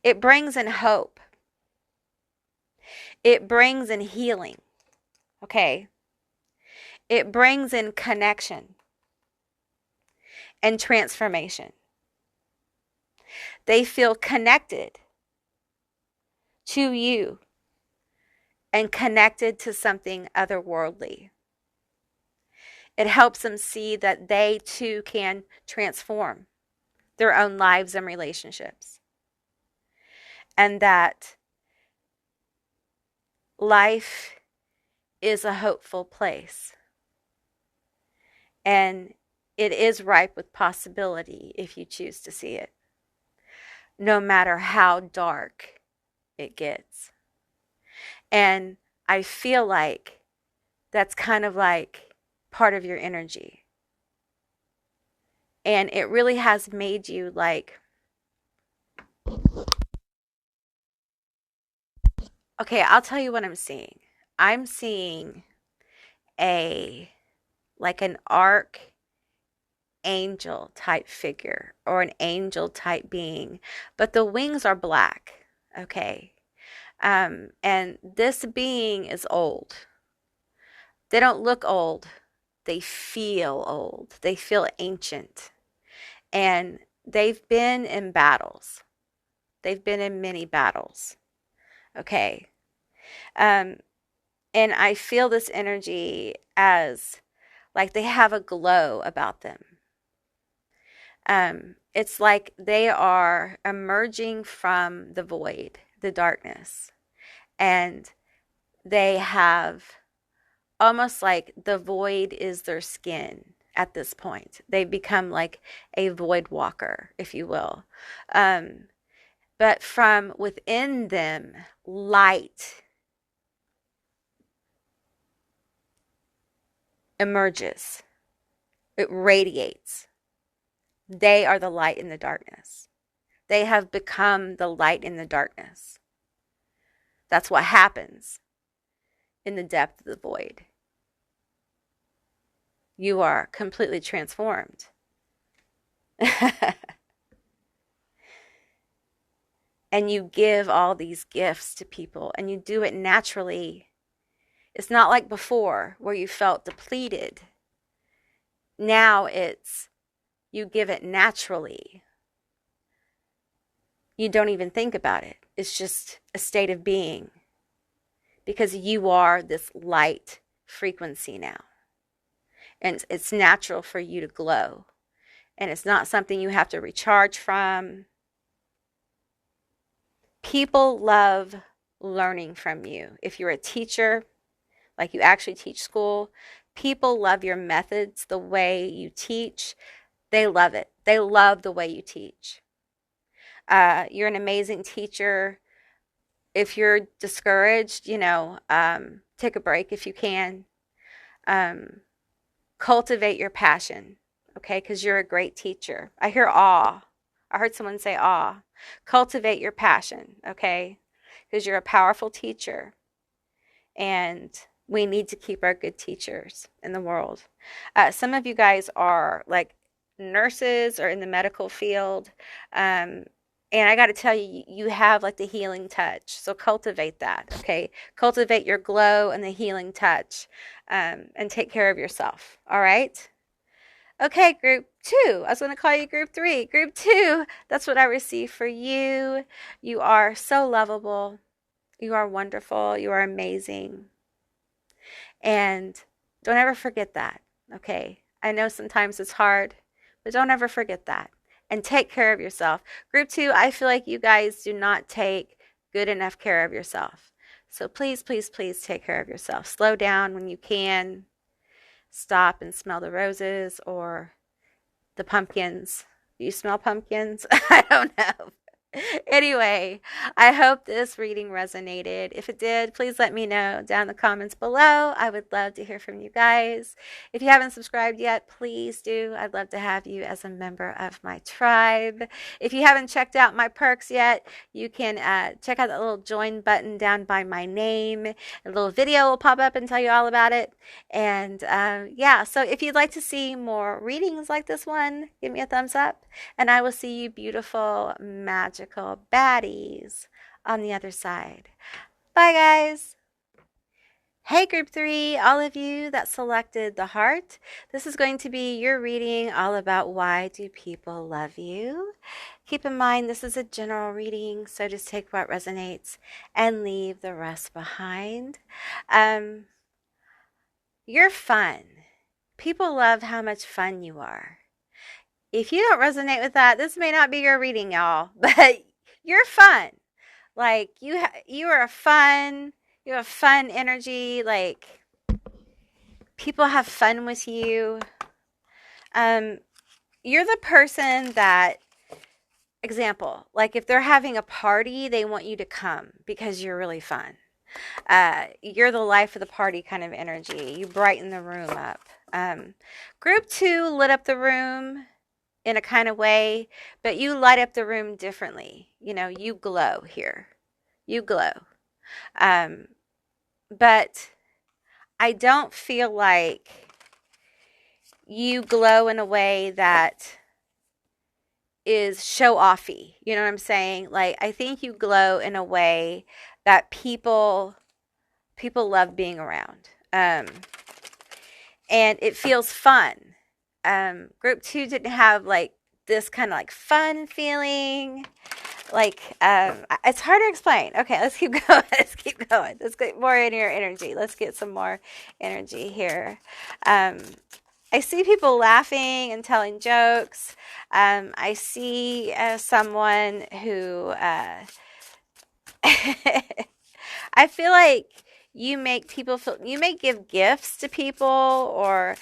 it brings in hope. It brings in healing, okay? It brings in connection and transformation. They feel connected to you and connected to something otherworldly. It helps them see that they too can transform their own lives and relationships. And that life is a hopeful place. And it is ripe with possibility if you choose to see it. No matter how dark it gets. And I feel like that's kind of like part of your energy. And it really has made you like, okay, I'll tell you what I'm seeing. I'm seeing like an archangel type figure or an angel type being, but the wings are black, okay? And this being is old. They don't look old. They feel old. They feel ancient. And they've been in battles. They've been in many battles. Okay. And I feel this energy as like they have a glow about them. It's like they are emerging from the void, the darkness. And they have almost like the void is their skin at this point. They've become like a void walker, if you will. But from within them, light emerges. It radiates. They are the light in the darkness. They have become the light in the darkness. That's what happens in the depth of the void. You are completely transformed. And you give all these gifts to people, and you do it naturally. It's not like before where you felt depleted. Now it's you give it naturally. You don't even think about it. It's just a state of being because you are this light frequency now. And it's natural for you to glow. And it's not something you have to recharge from. People love learning from you. If you're a teacher, like you actually teach school, people love your methods, the way you teach. They love it. They love the way you teach. You're an amazing teacher. If you're discouraged, take a break if you can. Cultivate your passion, okay? Because you're a great teacher. I hear awe. I heard someone say awe. Cultivate your passion, okay? Because you're a powerful teacher. And we need to keep our good teachers in the world. Some of you guys are like nurses or in the medical field. And I got to tell you, you have like the healing touch. So cultivate that, okay? Cultivate your glow and the healing touch, and take care of yourself, all right? Okay, group 2. I was going to call you group 3. Group 2, that's what I received for you. You are so lovable. You are wonderful. You are amazing. And don't ever forget that, okay? I know sometimes it's hard, but don't ever forget that. And take care of yourself. Group 2, I feel like you guys do not take good enough care of yourself. So please, please, please take care of yourself. Slow down when you can. Stop and smell the roses or the pumpkins. Do you smell pumpkins? I don't know. Anyway, I hope this reading resonated. If it did, please let me know down in the comments below. I would love to hear from you guys. If you haven't subscribed yet, please do. I'd love to have you as a member of my tribe. If you haven't checked out my perks yet, you can check out the little join button down by my name. A little video will pop up and tell you all about it. And yeah, so if you'd like to see more readings like this one, give me a thumbs up. And I will see you beautiful, magical baddies on the other side. Bye, guys. Hey, group 3, all of you that selected the heart. This is going to be your reading all about why do people love you. Keep in mind, this is a general reading, so just take what resonates and leave the rest behind. You're fun. People love how much fun you are. If you don't resonate with that, this may not be your reading, y'all, but you're fun. Like you are fun. You have fun energy. Like people have fun with you. You're the person that, example, like if they're having a party, they want you to come because you're really fun. You're the life of the party kind of energy. You brighten the room up. Group 2 lit up the room in a kind of way, but you light up the room differently. You glow here. You glow. But I don't feel like you glow in a way that is show-offy. You know what I'm saying? Like, I think you glow in a way that people love being around. And it feels fun. Group 2 didn't have like this kind of like fun feeling. Like, it's hard to explain. Okay, let's keep going. Let's keep going. Let's get more in your energy. Let's get some more energy here. I see people laughing and telling jokes. I see someone who I feel like you make people feel, you may give gifts to people, or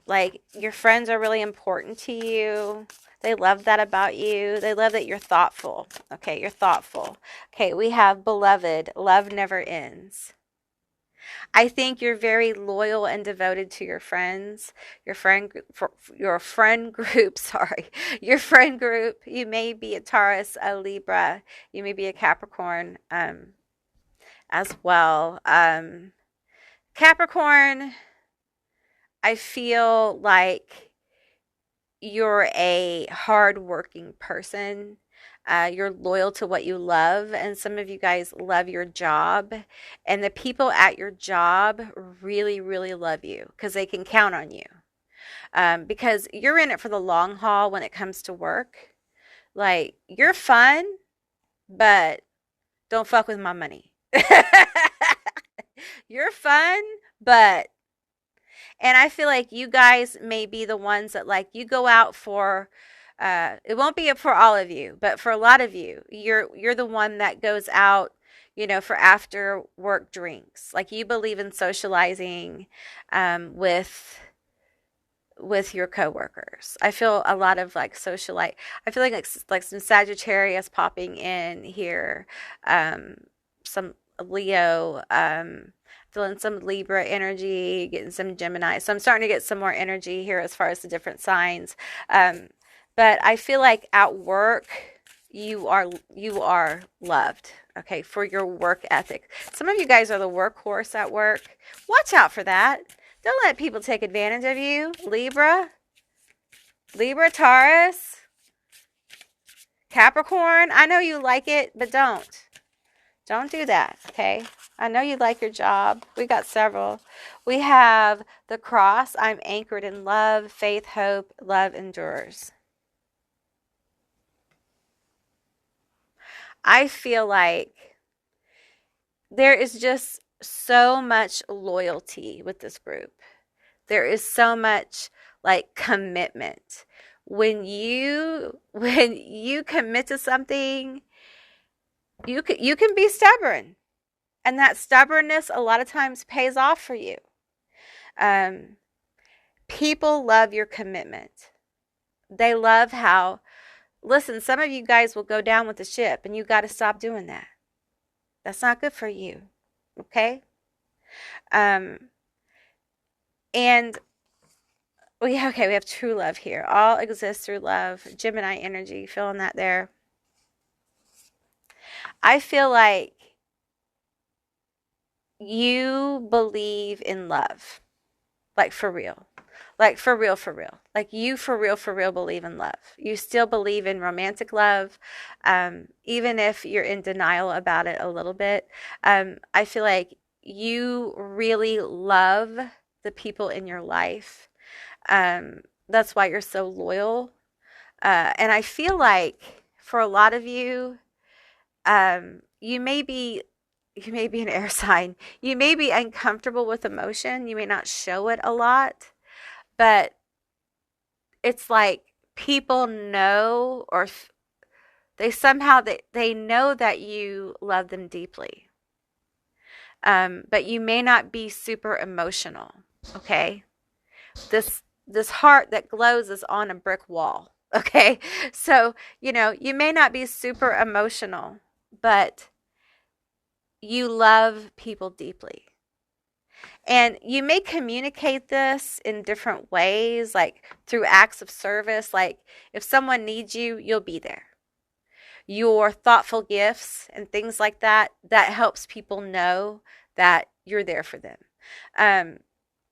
like your friends are really important to you. They love that about you. They love that you're thoughtful. Okay, you're thoughtful. Okay, we have beloved, love never ends. I think you're very loyal and devoted to your friends, your friend group, sorry, your friend group. You may be a Taurus, a Libra, you may be a Capricorn, as well. Capricorn, I feel like you're a hardworking person. You're loyal to what you love, and some of you guys love your job, and the people at your job really, really love you because they can count on you. Because you're in it for the long haul when it comes to work. Like, you're fun, but don't fuck with my money. You're fun, but and I feel like you guys may be the ones that like you go out for it won't be for all of you, but for a lot of you, you're the one that goes out, for after work drinks. Like you believe in socializing with your coworkers. I feel a lot of like socialite. I feel like some Sagittarius popping in here, some Leo, feeling some Libra energy, getting some Gemini. So I'm starting to get some more energy here as far as the different signs. But I feel like at work you are loved, okay, for your work ethic. Some of you guys are the workhorse at work. Watch out for that. Don't let people take advantage of you. Libra, Taurus, Capricorn. I know you like it, but don't. Don't do that, okay? I know you like your job. We got several. We have the cross. I'm anchored in love, faith, hope, love endures. I feel like there is just so much loyalty with this group. There is so much like commitment. When you commit to something, you can be stubborn. And that stubbornness a lot of times pays off for you. People love your commitment. They love how, listen, some of you guys will go down with the ship and you got to stop doing that. That's not good for you. Okay? And we have true love here. All exists through love. Gemini energy, feeling that there. I feel like you believe in love. Like for real. Like for real, for real. Like you for real believe in love. You still believe in romantic love, even if you're in denial about it a little bit. I feel like you really love the people in your life. That's why you're so loyal. And I feel like for a lot of you, you may be an air sign. You may be uncomfortable with emotion. You may not show it a lot, but it's like people know, or they somehow they know that you love them deeply. But you may not be super emotional. Okay, this heart that glows is on a brick wall. Okay, so you may not be super emotional, but you love people deeply. And you may communicate this in different ways, like through acts of service. Like if someone needs you, you'll be there. Your thoughtful gifts and things like that helps people know that you're there for them.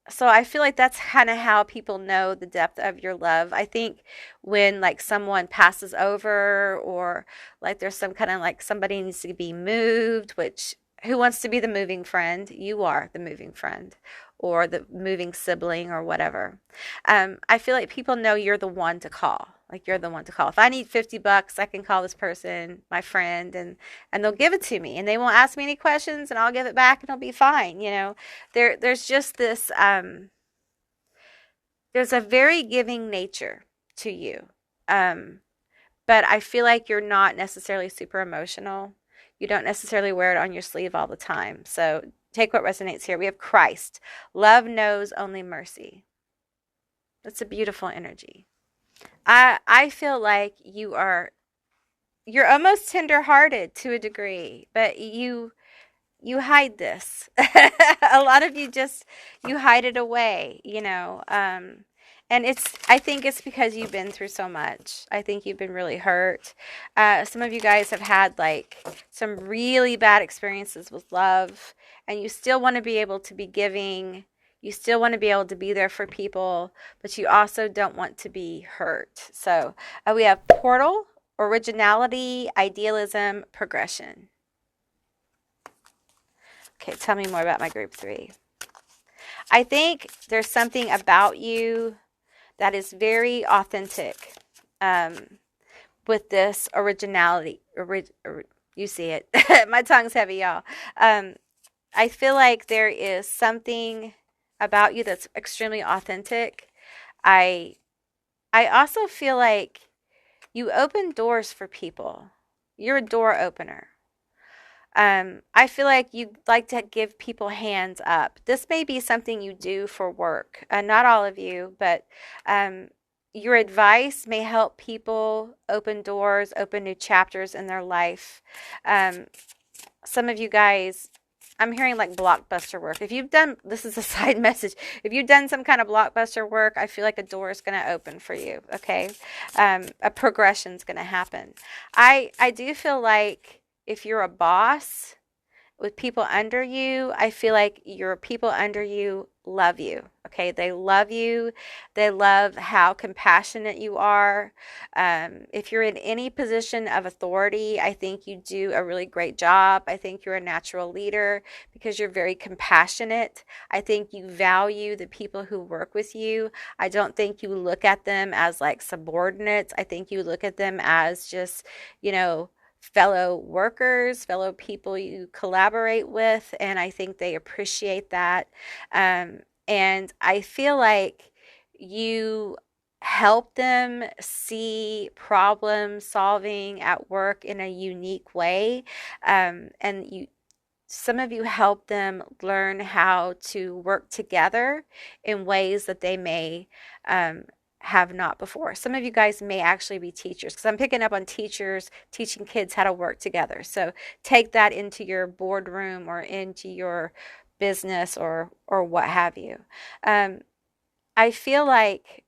So I feel like that's kind of how people know the depth of your love. I think when like someone passes over, or like there's some kind of like somebody needs to be moved, which who wants to be the moving friend? You are the moving friend, or the moving sibling, or whatever. I feel like people know you're the one to call. Like you're the one to call. If I need $50, I can call this person, my friend, and they'll give it to me, and they won't ask me any questions, and I'll give it back, and it'll be fine. There's just this. There's a very giving nature to you, but I feel like you're not necessarily super emotional. You don't necessarily wear it on your sleeve all the time. So take what resonates here. We have Christ. Love knows only mercy. That's a beautiful energy. I feel like you're almost tender-hearted to a degree, but you you hide this. A lot of you just, you hide it away, and I think it's because you've been through so much. I think you've been really hurt. Some of you guys have had like some really bad experiences with love, and you still want to be able to be giving. You still want to be able to be there for people, but you also don't want to be hurt. So we have portal, originality, idealism, progression. Okay, tell me more about my group 3. I think there's something about you that is very authentic with this originality. You see it. My tongue's heavy, y'all. I feel like there is something about you that's extremely authentic. I also feel like you open doors for people. You're a door opener. I feel like you like to give people hands up. This may be something you do for work. Not all of you, but your advice may help people open doors, open new chapters in their life. Some of you guys, I'm hearing like blockbuster work. If you've done, this is a side message. If you've done some kind of blockbuster work, I feel like a door is going to open for you. Okay. A progression is going to happen. I do feel like if you're a boss with people under you, I feel like your people under you love you. Okay, they love you. They love how compassionate you are. If you're in any position of authority, I think you do a really great job. I think you're a natural leader because you're very compassionate. I think you value the people who work with you. I don't think you look at them as like subordinates. I think you look at them as just, fellow workers, fellow people you collaborate with, and I think they appreciate that. And I feel like you help them see problem solving at work in a unique way. And some of you help them learn how to work together in ways that they may have not before. Some of you guys may actually be teachers because I'm picking up on teachers teaching kids how to work together. So take that into your boardroom or into your business or what have you. I feel like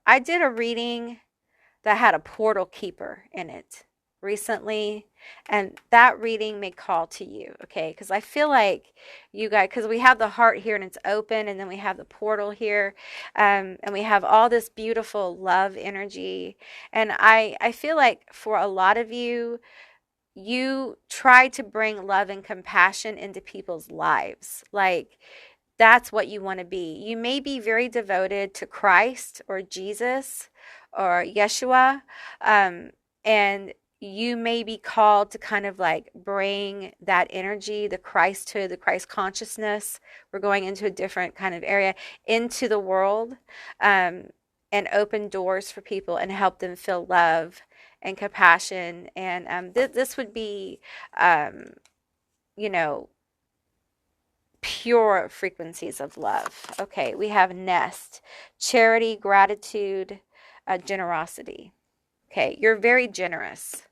I did a reading that had a portal keeper in it recently, and that reading may call to you, okay? Because I feel like you guys, because we have the heart here and it's open, and then we have the portal here, and we have all this beautiful love energy, and I feel like for a lot of you, you try to bring love and compassion into people's lives. Like, that's what you want to be. You may be very devoted to Christ or Jesus or Yeshua, and you may be called to kind of like bring that energy, the Christhood, the Christ consciousness. We're going into a different kind of area into the world, and open doors for people and help them feel love and compassion. And this would be, you know, pure frequencies of love. Okay, we have nest, charity, gratitude, generosity. Okay, you're very generous.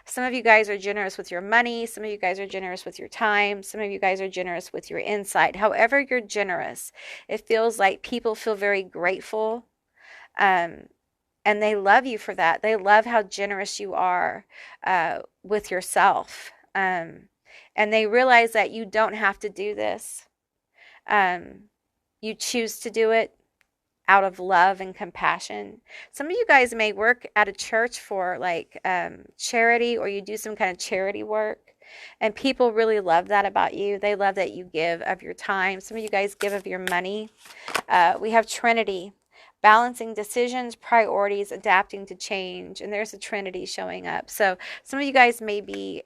Some of you guys are generous with your money. Some of you guys are generous with your time. Some of you guys are generous with your insight. However you're generous, it feels like people feel very grateful, and they love you for that. They love how generous you are with yourself. And they realize that you don't have to do this. You choose to do it out of love and compassion. Some of you guys may work at a church for like charity, or you do some kind of charity work, and people really love that about you. They love that you give of your time. Some of you guys give of your money. We have Trinity, balancing decisions, priorities, adapting to change, and there's a Trinity showing up. So some of you guys may be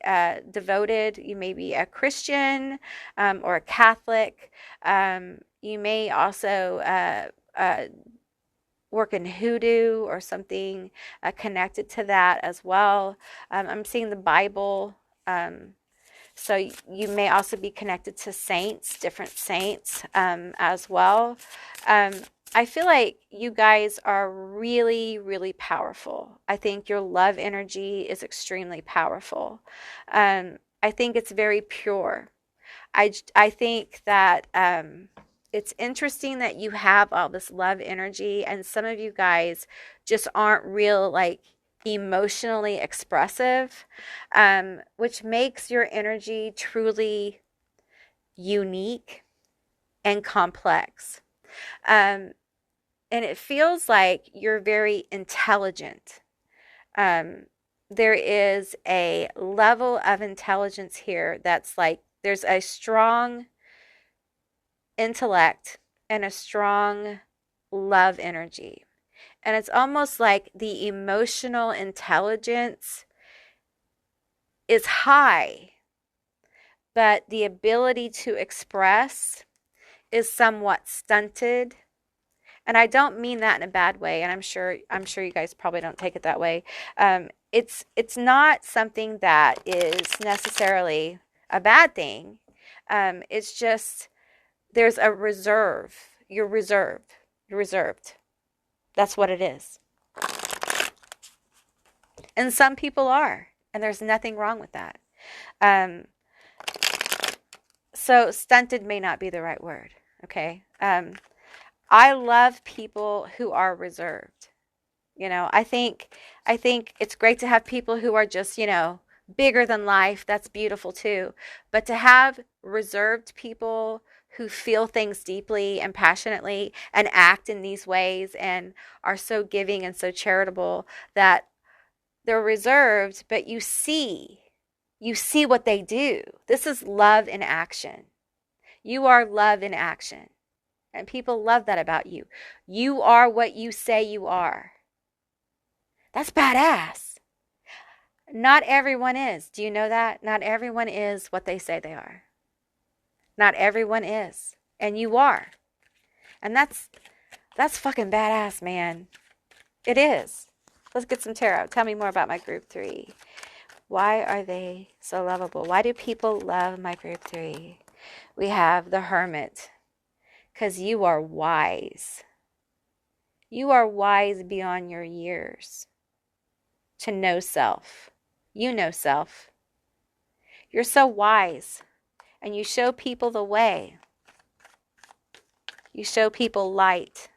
devoted. You may be a Christian or a Catholic. You may also work in hoodoo or something connected to that as well. I'm seeing the Bible. So you may also be connected to saints, different saints as well. I feel like you guys are really, really powerful. I think your love energy is extremely powerful. I think it's very pure. I think that it's interesting that you have all this love energy, and some of you guys just aren't real, like, emotionally expressive, which makes your energy truly unique and complex. Um, and it feels like you're very intelligent. Um, there is a level of intelligence here that's like there's a strong intellect and a strong love energy. And it's almost like the emotional intelligence is high, but the ability to express is somewhat stunted. And I don't mean that in a bad way, and I'm sure you guys probably don't take it that way. It's not something that is necessarily a bad thing. It's just there's a reserve. You're reserved. You're reserved. That's what it is. And some people are, and there's nothing wrong with that. Um, so stunted may not be the right word. Okay. I love people who are reserved. I think it's great to have people who are just, bigger than life. That's beautiful too. But to have reserved people who feel things deeply and passionately and act in these ways and are so giving and so charitable that they're reserved, but you see what they do. This is love in action. You are love in action. And people love that about you. You are what you say you are. That's badass. Not everyone is. Do you know that? Not everyone is what they say they are. Not everyone is. And you are. And that's fucking badass, man. It is. Let's get some tarot. Tell me more about my group 3. Why are they so lovable? Why do people love my group 3? We have the Hermit. Because you are wise. You are wise beyond your years to know self. You know self. You're so wise, and you show people the way. You show people light.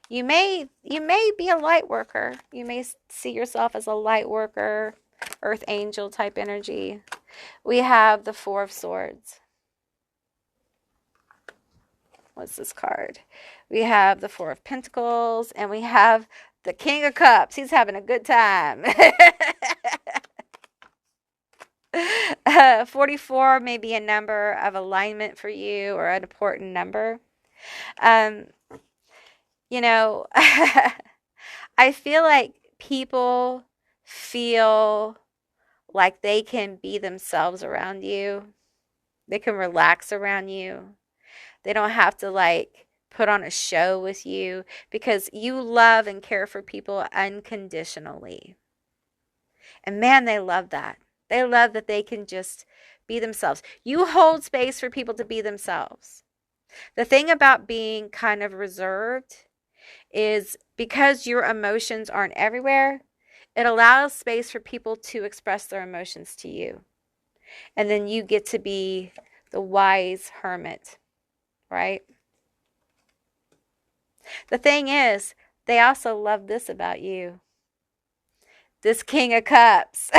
You may be a light worker. You may see yourself as a light worker, earth angel type energy. We have the 4 of Swords. What's this card? We have the 4 of Pentacles, and we have the King of Cups. He's having a good time. 44 may be a number of alignment for you, or an important number. You know, I feel like people feel like they can be themselves around you. They can relax around you. They don't have to like put on a show with you because you love and care for people unconditionally. And man, they love that. They love that they can just be themselves. You hold space for people to be themselves. The thing about being kind of reserved is because your emotions aren't everywhere, it allows space for people to express their emotions to you. And then you get to be the wise hermit, right? The thing is, they also love this about you. This King of Cups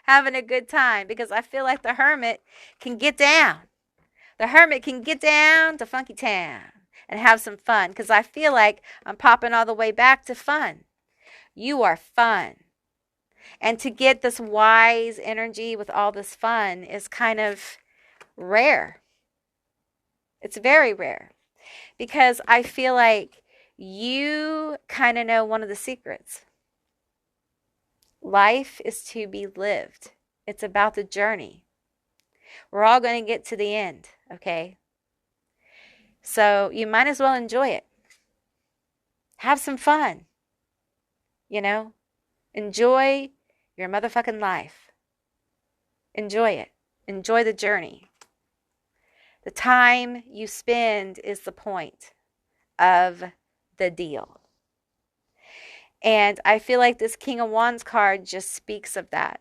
having a good time, because I feel like the hermit can get down. The hermit can get down to Funky Town and have some fun, because I feel like I'm popping all the way back to fun. You are fun. And to get this wise energy with all this fun is kind of rare. It's very rare, because I feel like you kind of know one of the secrets. Life is to be lived. It's about the journey. We're all going to get to the end, okay? So you might as well enjoy it. Have some fun. Enjoy your motherfucking life. Enjoy it. Enjoy the journey. The time you spend is the point of the deal. And I feel like this King of Wands card just speaks of that.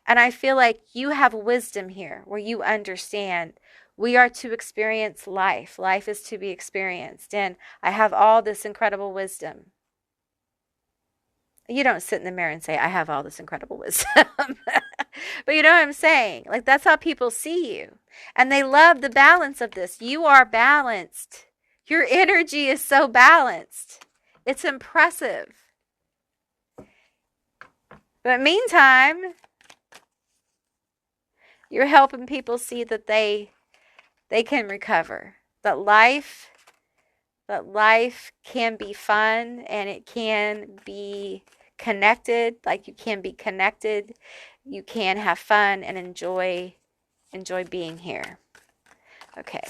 And I feel like you have wisdom here where you understand we are to experience life. Life is to be experienced. And I have all this incredible wisdom. You don't sit in the mirror and say, I have all this incredible wisdom. But you know what I'm saying? Like, that's how people see you. And they love the balance of this. You are balanced. Your energy is so balanced. It's impressive. But meantime, you're helping people see that they can recover. That life can be fun and it can be connected. Like, you can be connected. You can have fun and enjoy being here. Okay.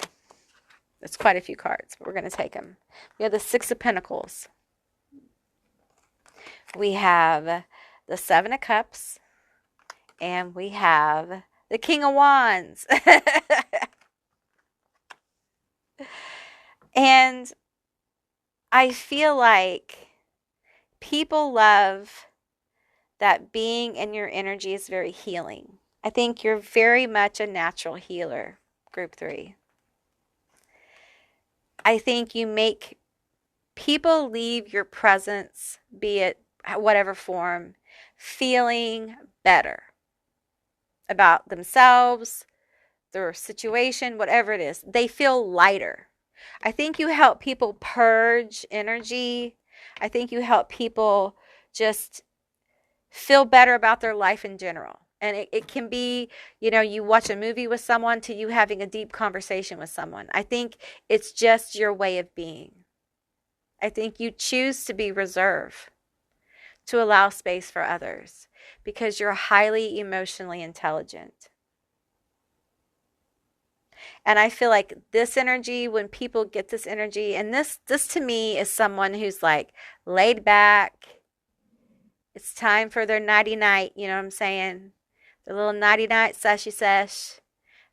That's quite a few cards, but we're going to take them. We have the Six of Pentacles. We have the Seven of Cups. And we have the King of Wands. And I feel like people love that being in your energy is very healing. I think you're very much a natural healer, Group 3. I think you make people leave your presence, be it whatever form, feeling better about themselves, their situation, whatever it is. They feel lighter. I think you help people purge energy. I think you help people just feel better about their life in general. And it can be, you watch a movie with someone to you having a deep conversation with someone. I think it's just your way of being. I think you choose to be reserved, to allow space for others, because you're highly emotionally intelligent. And I feel like this energy, when people get this energy, and this to me is someone who's like laid back. It's time for their nighty night, you know what I'm saying? The little nighty night seshy sesh.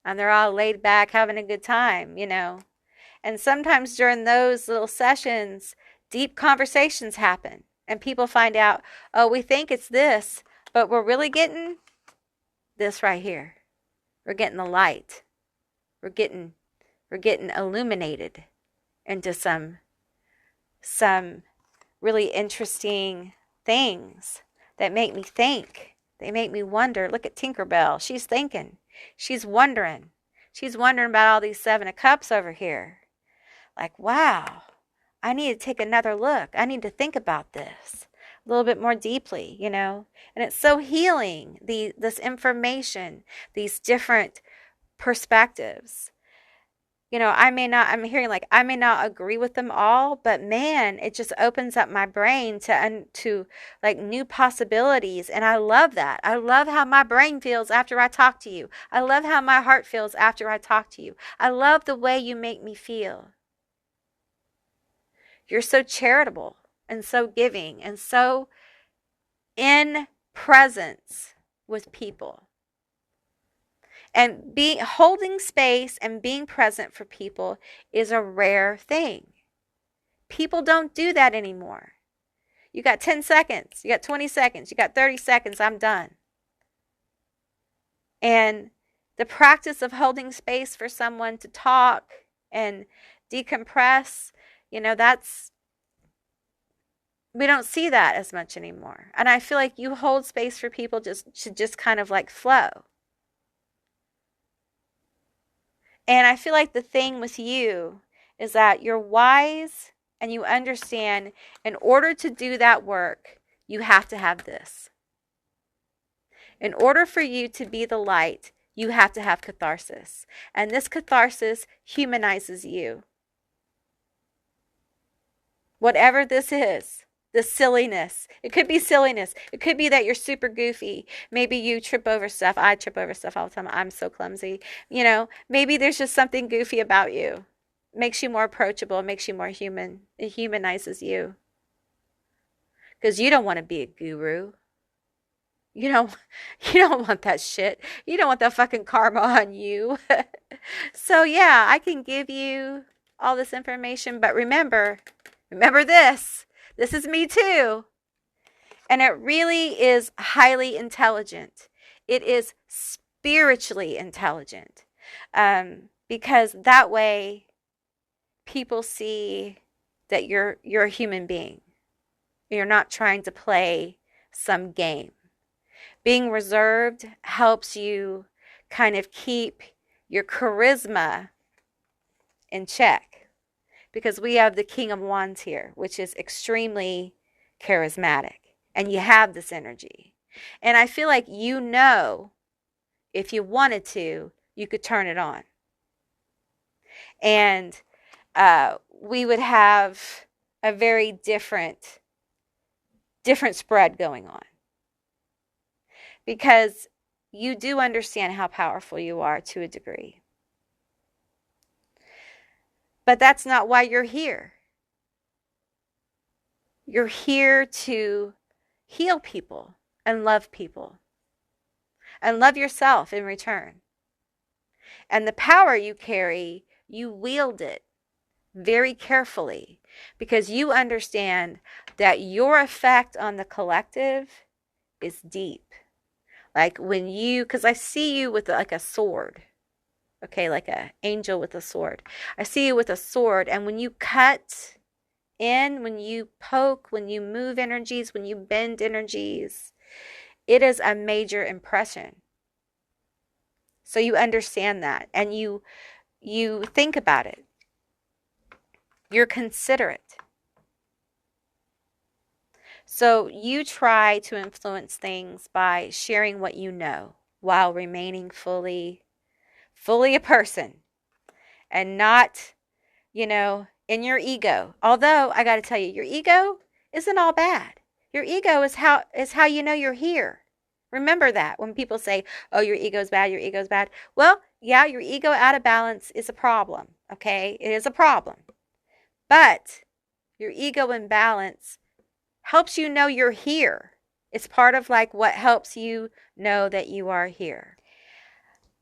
And they're all laid back having a good time, And sometimes during those little sessions, deep conversations happen. And people find out, oh, we think it's this, but we're really getting this right here. We're getting the light. We're getting illuminated into some really interesting things that make me think. They make me wonder. Look at Tinkerbell. She's thinking. She's wondering. She's wondering about all these Seven of Cups over here. Like, wow, I need to take another look. I need to think about this a little bit more deeply, And it's so healing, this information, these different perspectives. I may not agree with them all, but man, it just opens up my brain to like new possibilities. And I love that. I love how my brain feels after I talk to you. I love how my heart feels after I talk to you. I love the way you make me feel. You're so charitable and so giving and so in presence with people. And holding space and being present for people is a rare thing. People don't do that anymore. You got 10 seconds, you got 20 seconds, you got 30 seconds, I'm done. And the practice of holding space for someone to talk and decompress, we don't see that as much anymore. And I feel like you hold space for people to just kind of like flow. And I feel like the thing with you is that you're wise and you understand in order to do that work, you have to have this. In order for you to be the light, you have to have catharsis. And this catharsis humanizes you. Whatever this is, the silliness. It could be silliness. It could be that you're super goofy. Maybe you trip over stuff. I trip over stuff all the time. I'm so clumsy. Maybe there's just something goofy about you. Makes you more approachable. Makes you more human. It humanizes you. Because you don't want to be a guru. You don't want that shit. You don't want that fucking karma on you. So yeah, I can give you all this information. But remember this. This is me too. And it really is highly intelligent. It is spiritually intelligent, because that way people see that you're a human being. You're not trying to play some game. Being reserved helps you kind of keep your charisma in check, because we have the King of Wands here, which is extremely charismatic, and you have this energy. And I feel like, if you wanted to, you could turn it on. And we would have a very different spread going on, because you do understand how powerful you are to a degree. But that's not why you're here. You're here to heal people and love people and love yourself in return. And the power you carry, you wield it very carefully, because you understand that your effect on the collective is deep. Like because I see you with like a sword, okay, like an angel with a sword. I see you with a sword, and when you cut in, when you poke, when you move energies, when you bend energies, it is a major impression. So you understand that, and you think about it. You're considerate. So you try to influence things by sharing what you know while remaining fully a person, and not, in your ego. Although I got to tell you, your ego isn't all bad. Your ego is how you know you're here. Remember that when people say, "Oh, your ego's bad, your ego's bad." Well, yeah, your ego out of balance is a problem, okay? It is a problem. But your ego in balance helps you know you're here. It's part of like what helps you know that you are here.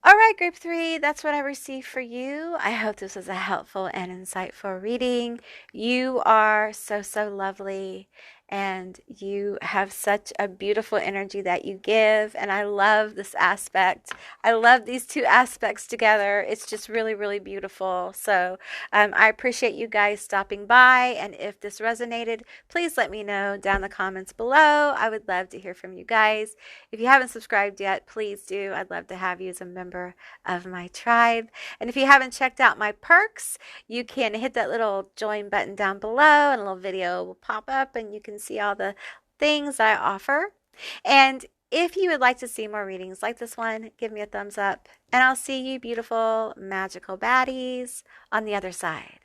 All right, group 3, that's what I received for you. I hope this was a helpful and insightful reading. You are so, so lovely, and you have such a beautiful energy that you give, and I love this aspect. I love these two aspects together. It's just really, really beautiful. So I appreciate you guys stopping by, and if this resonated, please let me know down in the comments below. I would love to hear from you guys. If you haven't subscribed yet, please do. I'd love to have you as a member of my tribe. And if you haven't checked out my perks, you can hit that little join button down below, and a little video will pop up, and you can see all the things I offer. And if you would like to see more readings like this one, give me a thumbs up, and I'll see you beautiful, magical baddies on the other side.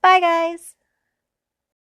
Bye, guys.